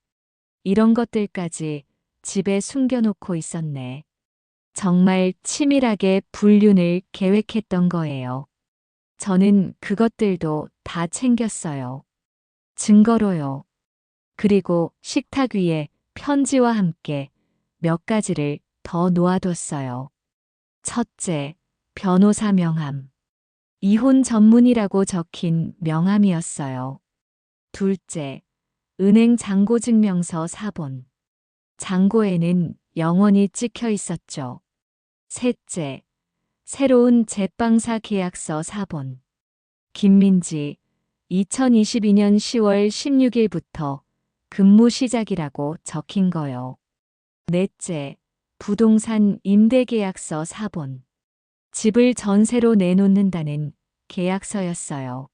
이런 것들까지 집에 숨겨놓고 있었네. 정말 치밀하게 불륜을 계획했던 거예요. 저는 그것들도 다 챙겼어요. 증거로요. 그리고 식탁 위에 편지와 함께 몇 가지를 더 놓아뒀어요. 첫째, 변호사 명함. 이혼 전문이라고 적힌 명함이었어요. 둘째, 은행 잔고증명서 사본. 잔고에는 영원히 찍혀 있었죠. 셋째, 새로운 제빵사 계약서 사본. 김민지, 2022년 10월 16일부터 근무 시작이라고 적힌 거요. 넷째, 부동산 임대계약서 사본. 집을 전세로 내놓는다는 계약서였어요.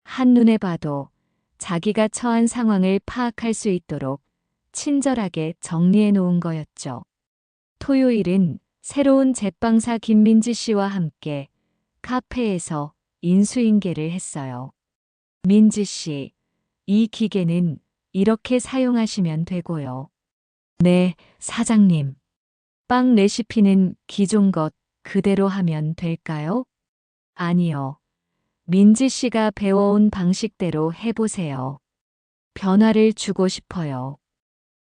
한눈에 봐도 자기가 처한 상황을 파악할 수 있도록 친절하게 정리해 놓은 거였죠. 토요일은 새로운 제빵사 김민지 씨와 함께 카페에서 인수인계를 했어요. 민지 씨, 이 기계는 이렇게 사용하시면 되고요. 네, 사장님. 빵 레시피는 기존 것 그대로 하면 될까요? 아니요. 민지 씨가 배워온 방식대로 해보세요. 변화를 주고 싶어요.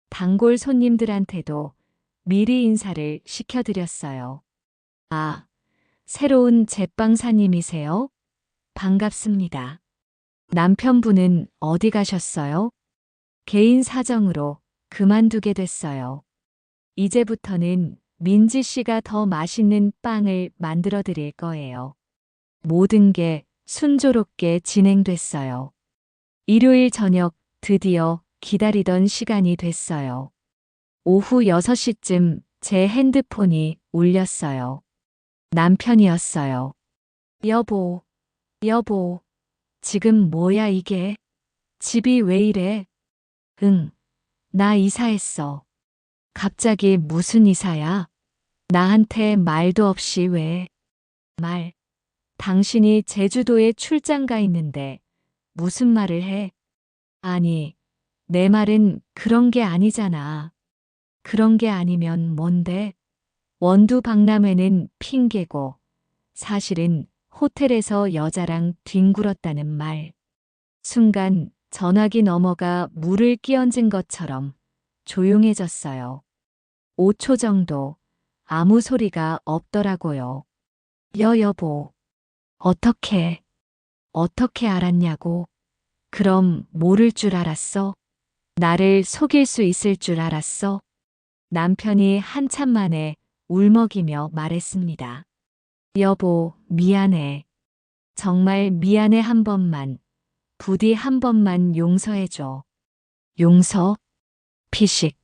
단골 손님들한테도 미리 인사를 시켜드렸어요. 아, 새로운 제빵사님이세요? 반갑습니다. 남편분은 어디 가셨어요? 개인 사정으로 그만두게 됐어요. 이제부터는 민지 씨가 더 맛있는 빵을 만들어 드릴 거예요. 모든 게 순조롭게 진행됐어요. 일요일 저녁 드디어 기다리던 시간이 됐어요. 오후 6시쯤 제 핸드폰이 울렸어요. 남편이었어요. 여보, 여보, 지금 뭐야 이게? 집이 왜 이래? 응, 나 이사했어. 갑자기 무슨 이사야? 나한테 말도 없이 왜? 말. 당신이 제주도에 출장 가 있는데 무슨 말을 해? 아니, 내 말은 그런 게 아니잖아. 그런 게 아니면 뭔데? 원두 박람회는 핑계고 사실은 호텔에서 여자랑 뒹굴었다는 말. 순간 전화기 넘어가 물을 끼얹은 것처럼 조용해졌어요. 5초 정도 아무 소리가 없더라고요. 여보, 어떻게 알았냐고. 그럼 모를 줄 알았어? 나를 속일 수 있을 줄 알았어? 남편이 한참 만에 울먹이며 말했습니다. 여보, 미안해. 정말 미안해 한 번만. 부디 한 번만 용서해줘. 용서? 피식.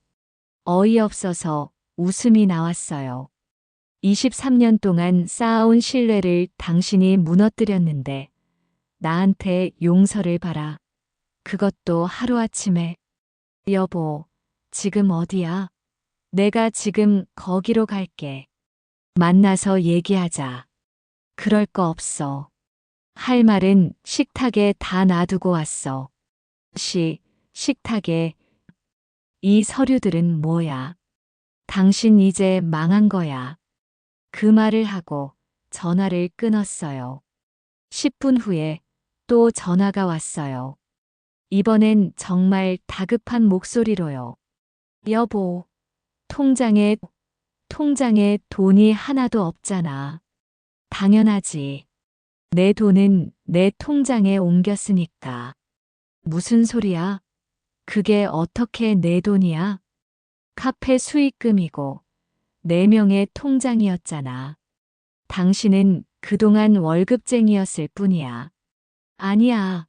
어이없어서 웃음이 나왔어요. 23년 동안 쌓아온 신뢰를 당신이 무너뜨렸는데 나한테 용서를 바라. 그것도 하루아침에. 여보, 지금 어디야? 내가 지금 거기로 갈게. 만나서 얘기하자. 그럴 거 없어. 할 말은 식탁에 다 놔두고 왔어. 식탁에. 이 서류들은 뭐야? 당신 이제 망한 거야. 그 말을 하고 전화를 끊었어요. 10분 후에 또 전화가 왔어요. 이번엔 정말 다급한 목소리로요. 여보, 통장에 돈이 하나도 없잖아. 당연하지. 내 돈은 내 통장에 옮겼으니까. 무슨 소리야? 그게 어떻게 내 돈이야? 카페 수익금이고 4명의 통장이었잖아. 당신은 그동안 월급쟁이였을 뿐이야. 아니야.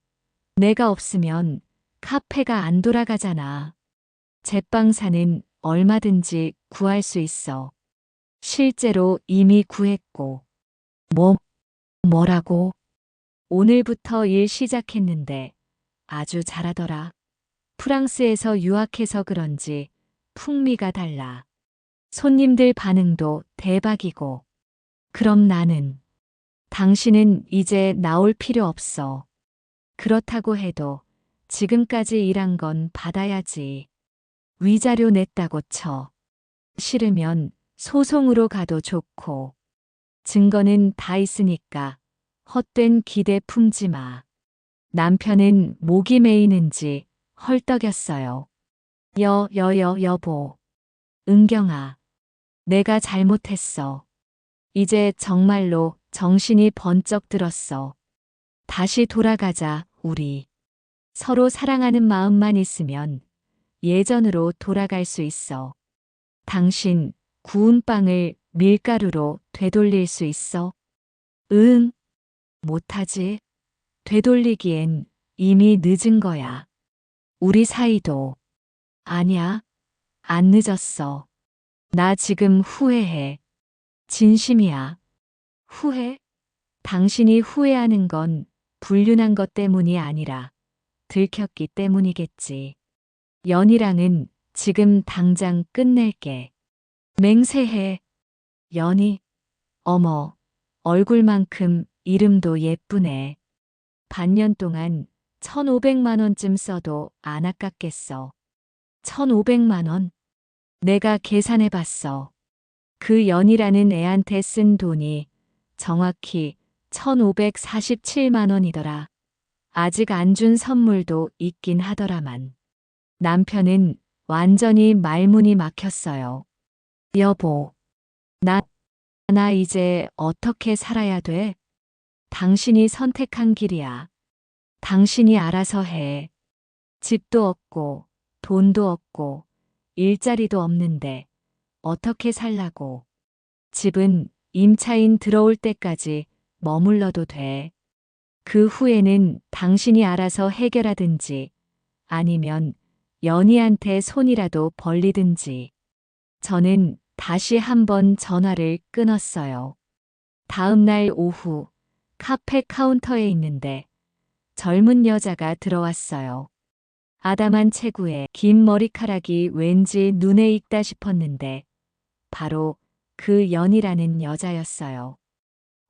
내가 없으면 카페가 안 돌아가잖아. 제빵사는 얼마든지 구할 수 있어. 실제로 이미 구했고. 뭐라고? 오늘부터 일 시작했는데 아주 잘하더라. 프랑스에서 유학해서 그런지 풍미가 달라. 손님들 반응도 대박이고. 그럼 나는, 당신은 이제 나올 필요 없어. 그렇다고 해도 지금까지 일한 건 받아야지. 위자료 냈다고 쳐. 싫으면 소송으로 가도 좋고. 증거는 다 있으니까 헛된 기대 품지 마. 남편은 목이 메이는지 헐떡였어요. 여보. 은경아. 내가 잘못했어. 이제 정말로 정신이 번쩍 들었어. 다시 돌아가자, 우리. 서로 사랑하는 마음만 있으면 예전으로 돌아갈 수 있어. 당신 구운 빵을 밀가루로 되돌릴 수 있어? 응, 못하지. 되돌리기엔 이미 늦은 거야. 우리 사이도. 아니야, 안 늦었어. 나 지금 후회해. 진심이야. 후회? 당신이 후회하는 건 불륜한 것 때문이 아니라 들켰기 때문이겠지. 연희랑은 지금 당장 끝낼게. 맹세해. 연희. 어머, 얼굴만큼 이름도 예쁘네. 반년 동안 1,500만 원쯤 써도 안 아깝겠어. 1,500만 원? 내가 계산해 봤어. 그 연희라는 애한테 쓴 돈이 정확히 1,547만 원이더라. 아직 안 준 선물도 있긴 하더라만. 남편은 완전히 말문이 막혔어요. 여보, 나 이제 어떻게 살아야 돼? 당신이 선택한 길이야. 당신이 알아서 해. 집도 없고, 돈도 없고, 일자리도 없는데, 어떻게 살라고. 집은 임차인 들어올 때까지 머물러도 돼. 그 후에는 당신이 알아서 해결하든지, 아니면 연희한테 손이라도 벌리든지. 저는 다시 한번 전화를 끊었어요. 다음 날 오후 카페 카운터에 있는데 젊은 여자가 들어왔어요. 아담한 체구에 긴 머리카락이 왠지 눈에 익다 싶었는데 바로 그 연희라는 여자였어요.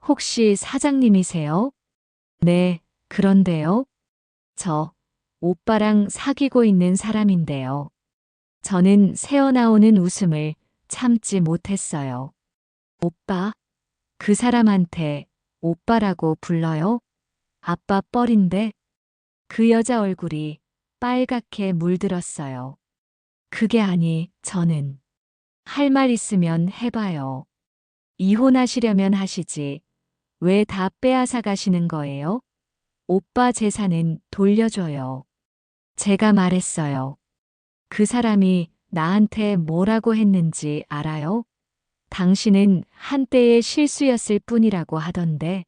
혹시 사장님이세요? 네, 그런데요. 저 오빠랑 사귀고 있는 사람인데요. 저는 새어나오는 웃음을 참지 못했어요. 오빠? 그 사람한테 오빠라고 불러요? 아빠 뻘인데? 그 여자 얼굴이 빨갛게 물들었어요. 그게 아니, 저는. 할 말 있으면 해봐요. 이혼하시려면 하시지. 왜 다 빼앗아 가시는 거예요? 오빠 재산은 돌려줘요. 제가 말했어요. 그 사람이 나한테 뭐라고 했는지 알아요? 당신은 한때의 실수였을 뿐이라고 하던데.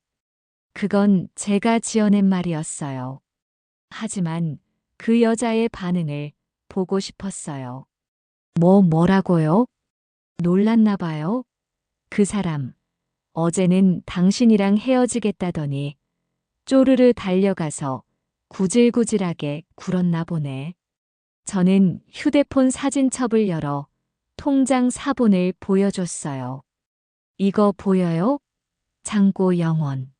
그건 제가 지어낸 말이었어요. 하지만 그 여자의 반응을 보고 싶었어요. 뭐라고요? 놀랐나 봐요. 그 사람, 어제는 당신이랑 헤어지겠다더니 쪼르르 달려가서 구질구질하게 굴었나 보네. 저는 휴대폰 사진첩을 열어 통장 사본을 보여줬어요. 이거 보여요? 창고 영원.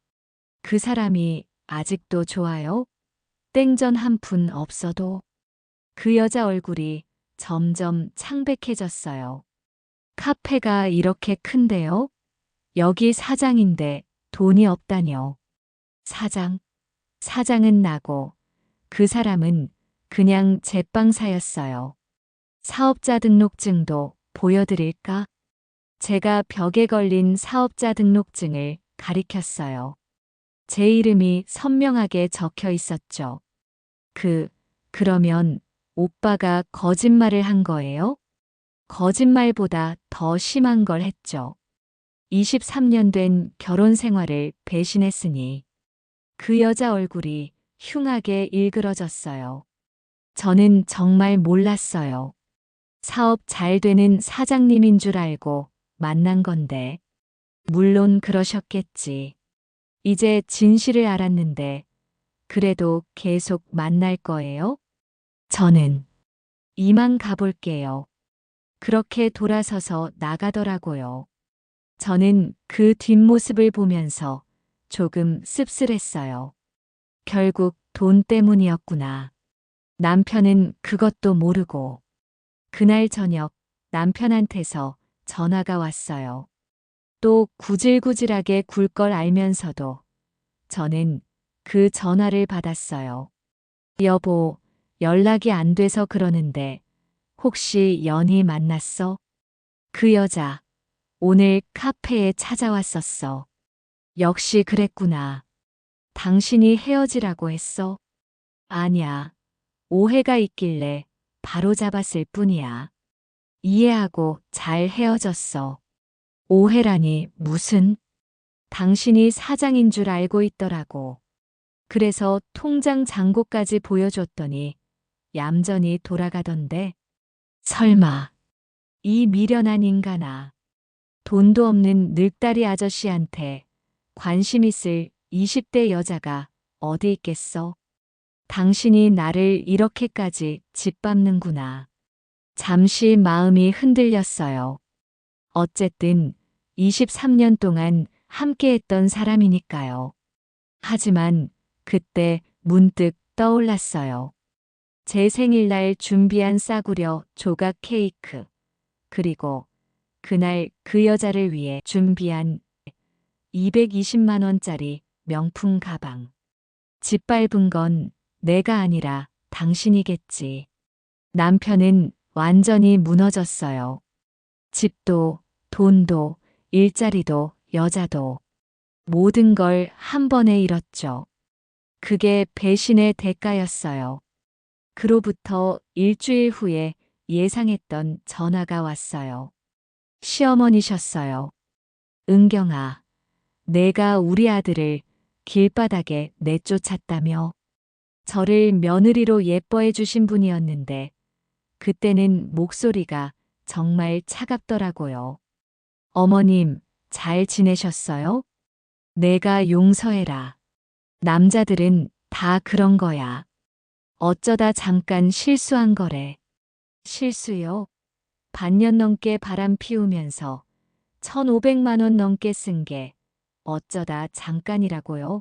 그 사람이 아직도 좋아요? 땡전 한 푼 없어도. 그 여자 얼굴이 점점 창백해졌어요. 카페가 이렇게 큰데요? 여기 사장인데 돈이 없다뇨. 사장은 나고 그 사람은 그냥 제빵사였어요. 사업자 등록증도 보여드릴까? 제가 벽에 걸린 사업자 등록증을 가리켰어요. 제 이름이 선명하게 적혀 있었죠. 그러면 오빠가 거짓말을 한 거예요? 거짓말보다 더 심한 걸 했죠. 23년 된 결혼 생활을 배신했으니 그 여자 얼굴이 흉하게 일그러졌어요. 저는 정말 몰랐어요. 사업 잘 되는 사장님인 줄 알고 만난 건데. 물론 그러셨겠지. 이제 진실을 알았는데 그래도 계속 만날 거예요? 저는 이만 가볼게요. 그렇게 돌아서서 나가더라고요. 저는 그 뒷모습을 보면서 조금 씁쓸했어요. 결국 돈 때문이었구나. 남편은 그것도 모르고. 그날 저녁 남편한테서 전화가 왔어요. 또 구질구질하게 굴 걸 알면서도 저는 그 전화를 받았어요. 여보, 연락이 안 돼서 그러는데 혹시 연희 만났어? 그 여자 오늘 카페에 찾아왔었어. 역시 그랬구나. 당신이 헤어지라고 했어? 아니야. 오해가 있길래 바로 잡았을 뿐이야. 이해하고 잘 헤어졌어. 오해라니 무슨? 당신이 사장인 줄 알고 있더라고. 그래서 통장 잔고까지 보여줬더니 얌전히 돌아가던데. 설마 이 미련한 인간아. 돈도 없는 늙다리 아저씨한테 관심 있을 20대 여자가 어디 있겠어? 당신이 나를 이렇게까지 짓밟는구나. 잠시 마음이 흔들렸어요. 어쨌든 23년 동안 함께했던 사람이니까요. 하지만 그때 문득 떠올랐어요. 제 생일날 준비한 싸구려 조각 케이크, 그리고 그날 그 여자를 위해 준비한 220만 원짜리 명품 가방. 짓밟은 건 내가 아니라 당신이겠지. 남편은 완전히 무너졌어요. 집도, 돈도, 일자리도, 여자도. 모든 걸 한 번에 잃었죠. 그게 배신의 대가였어요. 그로부터 일주일 후에 예상했던 전화가 왔어요. 시어머니셨어요. 은경아, 내가 우리 아들을 길바닥에 내쫓았다며. 저를 며느리로 예뻐해 주신 분이었는데 그때는 목소리가 정말 차갑더라고요. 어머님, 잘 지내셨어요? 내가 용서해라. 남자들은 다 그런 거야. 어쩌다 잠깐 실수한 거래. 실수요? 반년 넘게 바람 피우면서 1,500만 원 넘게 쓴 게 어쩌다 잠깐이라고요?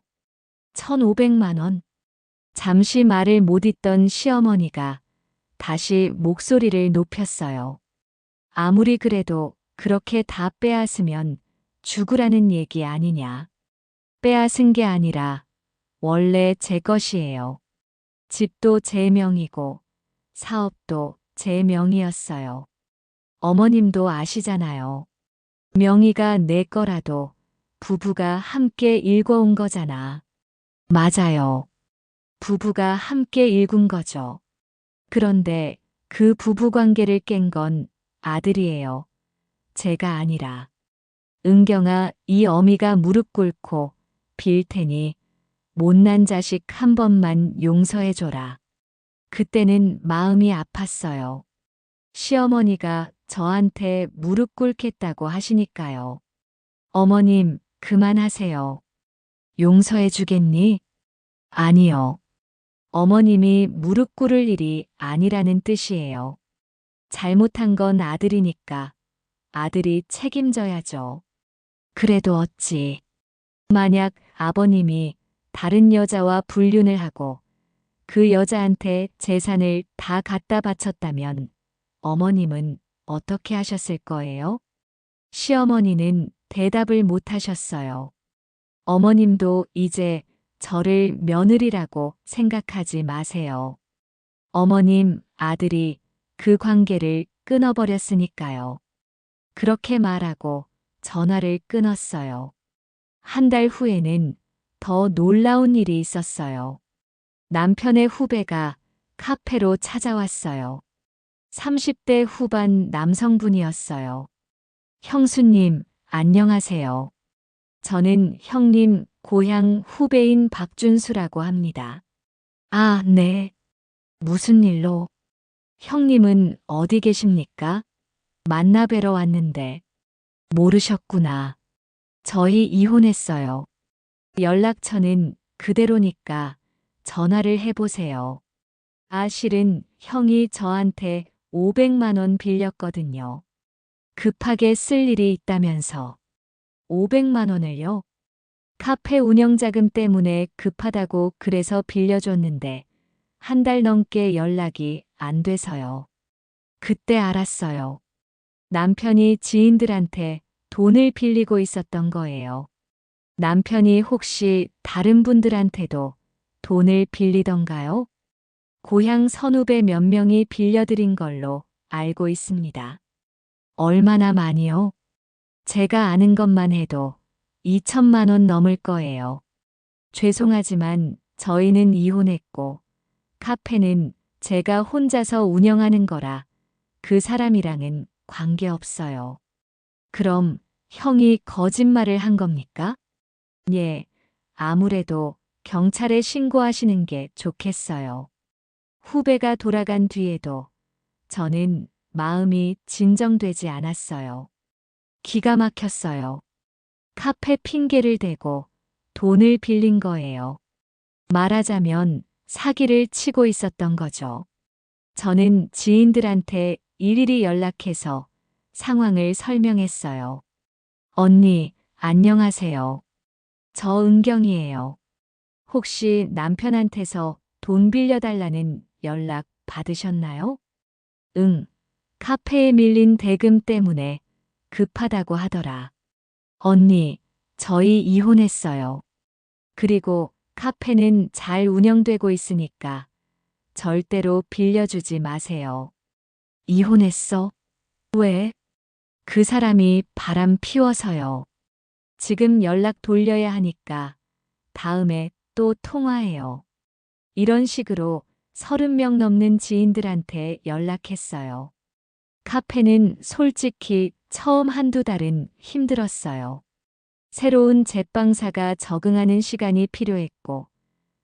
1,500만 원? 잠시 말을 못 잇던 시어머니가 다시 목소리를 높였어요. 아무리 그래도 그렇게 다 빼앗으면 죽으라는 얘기 아니냐. 빼앗은 게 아니라 원래 제 것이에요. 집도 제 명이고 사업도 제 명이었어요. 어머님도 아시잖아요. 명의가 내 거라도 부부가 함께 일궈온 거잖아. 맞아요. 부부가 함께 일군 거죠. 그런데 그 부부 관계를 깬 건 아들이에요. 제가 아니라. 은경아, 이 어미가 무릎 꿇고 빌 테니 못난 자식 한 번만 용서해줘라. 그때는 마음이 아팠어요. 시어머니가 저한테 무릎 꿇겠다고 하시니까요. 어머님, 그만하세요. 용서해 주겠니? 아니요. 어머님이 무릎 꿇을 일이 아니라는 뜻이에요. 잘못한 건 아들이니까 아들이 책임져야죠. 그래도 어찌. 만약 아버님이 다른 여자와 불륜을 하고 그 여자한테 재산을 다 갖다 바쳤다면 어머님은 어떻게 하셨을 거예요? 시어머니는 대답을 못 하셨어요. 어머님도 이제 저를 며느리라고 생각하지 마세요. 어머님, 아들이 그 관계를 끊어버렸으니까요. 그렇게 말하고 전화를 끊었어요. 한 달 후에는 더 놀라운 일이 있었어요. 남편의 후배가 카페로 찾아왔어요. 30대 후반 남성분이었어요. 형수님, 안녕하세요. 저는 형님 고향 후배인 박준수라고 합니다. 아, 네. 무슨 일로? 형님은 어디 계십니까? 만나 뵈러 왔는데. 모르셨구나. 저희 이혼했어요. 연락처는 그대로니까 전화를 해보세요. 아, 실은 형이 저한테 500만 원 빌렸거든요. 급하게 쓸 일이 있다면서. 500만 원을요? 카페 운영자금 때문에 급하다고 그래서 빌려줬는데 한 달 넘게 연락이 안 돼서요. 그때 알았어요. 남편이 지인들한테 돈을 빌리고 있었던 거예요. 남편이 혹시 다른 분들한테도 돈을 빌리던가요? 고향 선후배 몇 명이 빌려드린 걸로 알고 있습니다. 얼마나 많이요? 제가 아는 것만 해도 2천만 원 넘을 거예요. 죄송하지만 저희는 이혼했고 카페는 제가 혼자서 운영하는 거라 그 사람이랑은 관계없어요. 그럼 형이 거짓말을 한 겁니까? 예, 아무래도 경찰에 신고하시는 게 좋겠어요. 후배가 돌아간 뒤에도 저는 마음이 진정되지 않았어요. 기가 막혔어요. 카페 핑계를 대고 돈을 빌린 거예요. 말하자면 사기를 치고 있었던 거죠. 저는 지인들한테 일일이 연락해서 상황을 설명했어요. 언니, 안녕하세요. 저 은경이에요. 혹시 남편한테서 돈 빌려달라는 연락 받으셨나요? 응. 카페에 밀린 대금 때문에 급하다고 하더라. 언니, 저희 이혼했어요. 그리고 카페는 잘 운영되고 있으니까 절대로 빌려주지 마세요. 이혼했어? 왜? 그 사람이 바람 피워서요. 지금 연락 돌려야 하니까 다음에 또 통화해요. 이런 식으로 30명 넘는 지인들한테 연락했어요. 카페는 솔직히 처음 한두 달은 힘들었어요. 새로운 제빵사가 적응하는 시간이 필요했고,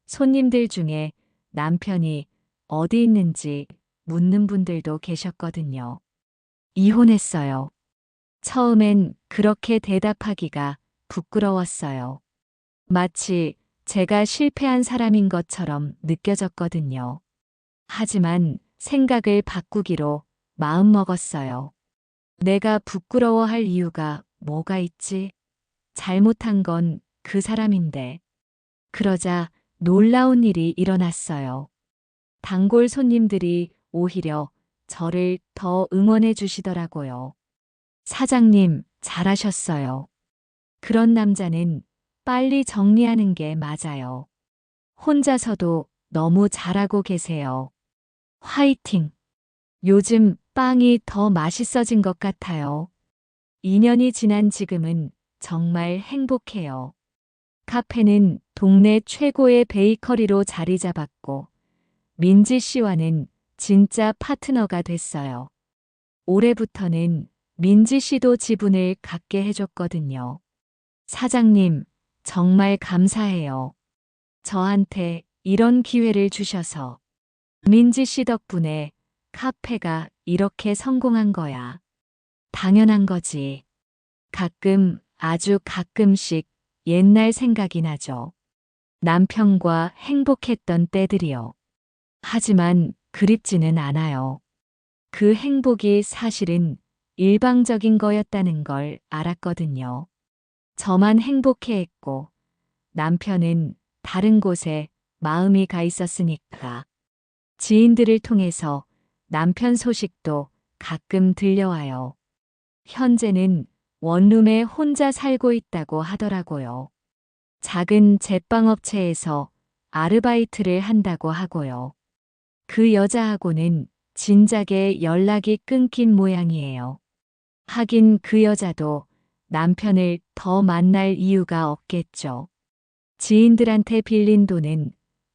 손님들 중에 남편이 어디 있는지 묻는 분들도 계셨거든요. 이혼했어요. 처음엔 그렇게 대답하기가 부끄러웠어요. 마치 제가 실패한 사람인 것처럼 느껴졌거든요. 하지만 생각을 바꾸기로 마음먹었어요. 내가 부끄러워할 이유가 뭐가 있지? 잘못한 건 그 사람인데. 그러자 놀라운 일이 일어났어요. 단골 손님들이 오히려 저를 더 응원해 주시더라고요. 사장님, 잘하셨어요. 그런 남자는 빨리 정리하는 게 맞아요. 혼자서도 너무 잘하고 계세요. 화이팅! 요즘 빵이 더 맛있어진 것 같아요. 2년이 지난 지금은 정말 행복해요. 카페는 동네 최고의 베이커리로 자리 잡았고, 민지 씨와는 진짜 파트너가 됐어요. 올해부터는 민지 씨도 지분을 갖게 해줬거든요. 사장님, 정말 감사해요. 저한테 이런 기회를 주셔서. 민지 씨 덕분에 카페가 이렇게 성공한 거야. 당연한 거지. 가끔, 아주 가끔씩 옛날 생각이 나죠. 남편과 행복했던 때들이요. 하지만 그립지는 않아요. 그 행복이 사실은 일방적인 거였다는 걸 알았거든요. 저만 행복해했고 남편은 다른 곳에 마음이 가 있었으니까. 지인들을 통해서 남편 소식도 가끔 들려와요. 현재는 원룸에 혼자 살고 있다고 하더라고요. 작은 제빵업체에서 아르바이트를 한다고 하고요. 그 여자하고는 진작에 연락이 끊긴 모양이에요. 하긴 그 여자도 남편을 더 만날 이유가 없겠죠. 지인들한테 빌린 돈은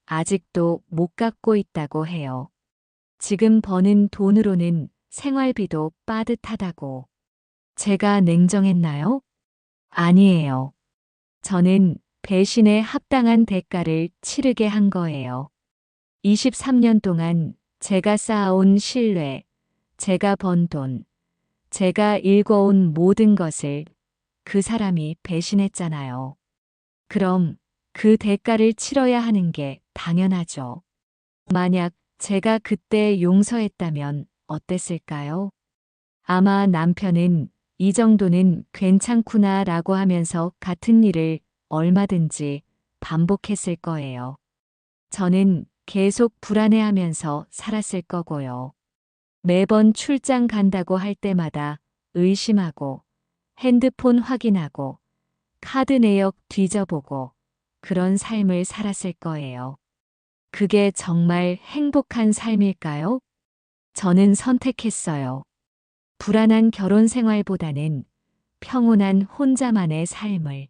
아직도 못 갚고 있다고 해요. 지금 버는 돈으로는 생활비도 빠듯하다고. 제가 냉정했나요? 아니에요. 저는 배신에 합당한 대가를 치르게 한 거예요. 23년 동안 제가 쌓아온 신뢰, 제가 번 돈, 제가 일궈온 모든 것을 그 사람이 배신했잖아요. 그럼 그 대가를 치러야 하는 게 당연하죠. 만약 제가 그때 용서했다면 어땠을까요? 아마 남편은 이 정도는 괜찮구나 라고 하면서 같은 일을 얼마든지 반복했을 거예요. 저는 계속 불안해하면서 살았을 거고요. 매번 출장 간다고 할 때마다 의심하고 핸드폰 확인하고 카드 내역 뒤져보고 그런 삶을 살았을 거예요. 그게 정말 행복한 삶일까요? 저는 선택했어요. 불안한 결혼 생활보다는 평온한 혼자만의 삶을.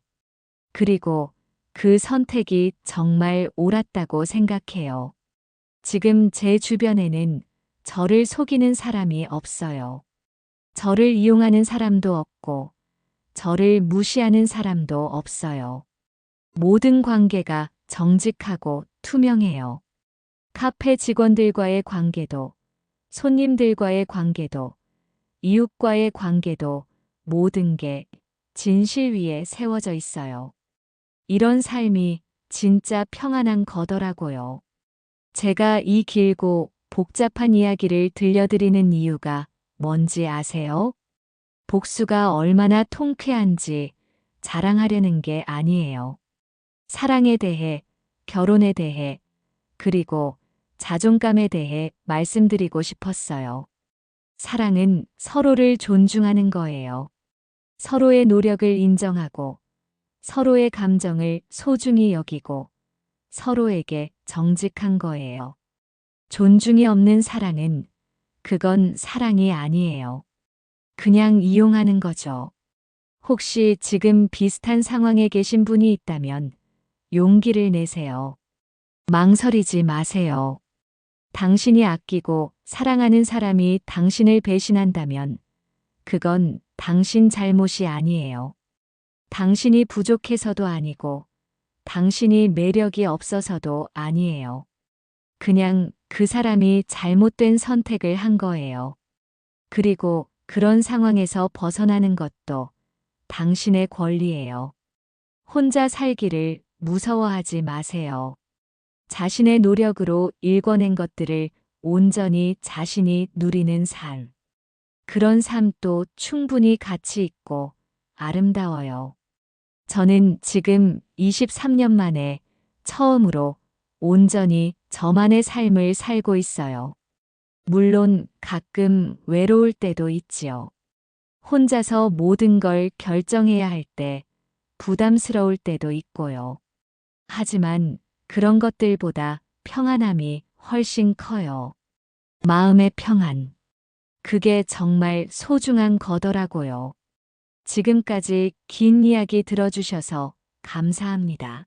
그리고 그 선택이 정말 옳았다고 생각해요. 지금 제 주변에는 저를 속이는 사람이 없어요. 저를 이용하는 사람도 없고, 저를 무시하는 사람도 없어요. 모든 관계가 정직하고 투명해요. 카페 직원들과의 관계도, 손님들과의 관계도, 이웃과의 관계도 모든 게 진실 위에 세워져 있어요. 이런 삶이 진짜 평안한 거더라고요. 제가 이 길고 복잡한 이야기를 들려드리는 이유가 뭔지 아세요? 복수가 얼마나 통쾌한지 자랑하려는 게 아니에요. 사랑에 대해, 결혼에 대해, 그리고 자존감에 대해 말씀드리고 싶었어요. 사랑은 서로를 존중하는 거예요. 서로의 노력을 인정하고, 서로의 감정을 소중히 여기고, 서로에게 정직한 거예요. 존중이 없는 사랑은 그건 사랑이 아니에요. 그냥 이용하는 거죠. 혹시 지금 비슷한 상황에 계신 분이 있다면 용기를 내세요. 망설이지 마세요. 당신이 아끼고 사랑하는 사람이 당신을 배신한다면 그건 당신 잘못이 아니에요. 당신이 부족해서도 아니고 당신이 매력이 없어서도 아니에요. 그냥 그 사람이 잘못된 선택을 한 거예요. 그리고 그런 상황에서 벗어나는 것도 당신의 권리예요. 혼자 살기를 무서워하지 마세요. 자신의 노력으로 일궈낸 것들을 온전히 자신이 누리는 삶. 그런 삶도 충분히 가치 있고 아름다워요. 저는 지금 23년 만에 처음으로 온전히 저만의 삶을 살고 있어요. 물론 가끔 외로울 때도 있지요. 혼자서 모든 걸 결정해야 할 때 부담스러울 때도 있고요. 하지만 그런 것들보다 평안함이 훨씬 커요. 마음의 평안. 그게 정말 소중한 거더라고요. 지금까지 긴 이야기 들어주셔서 감사합니다.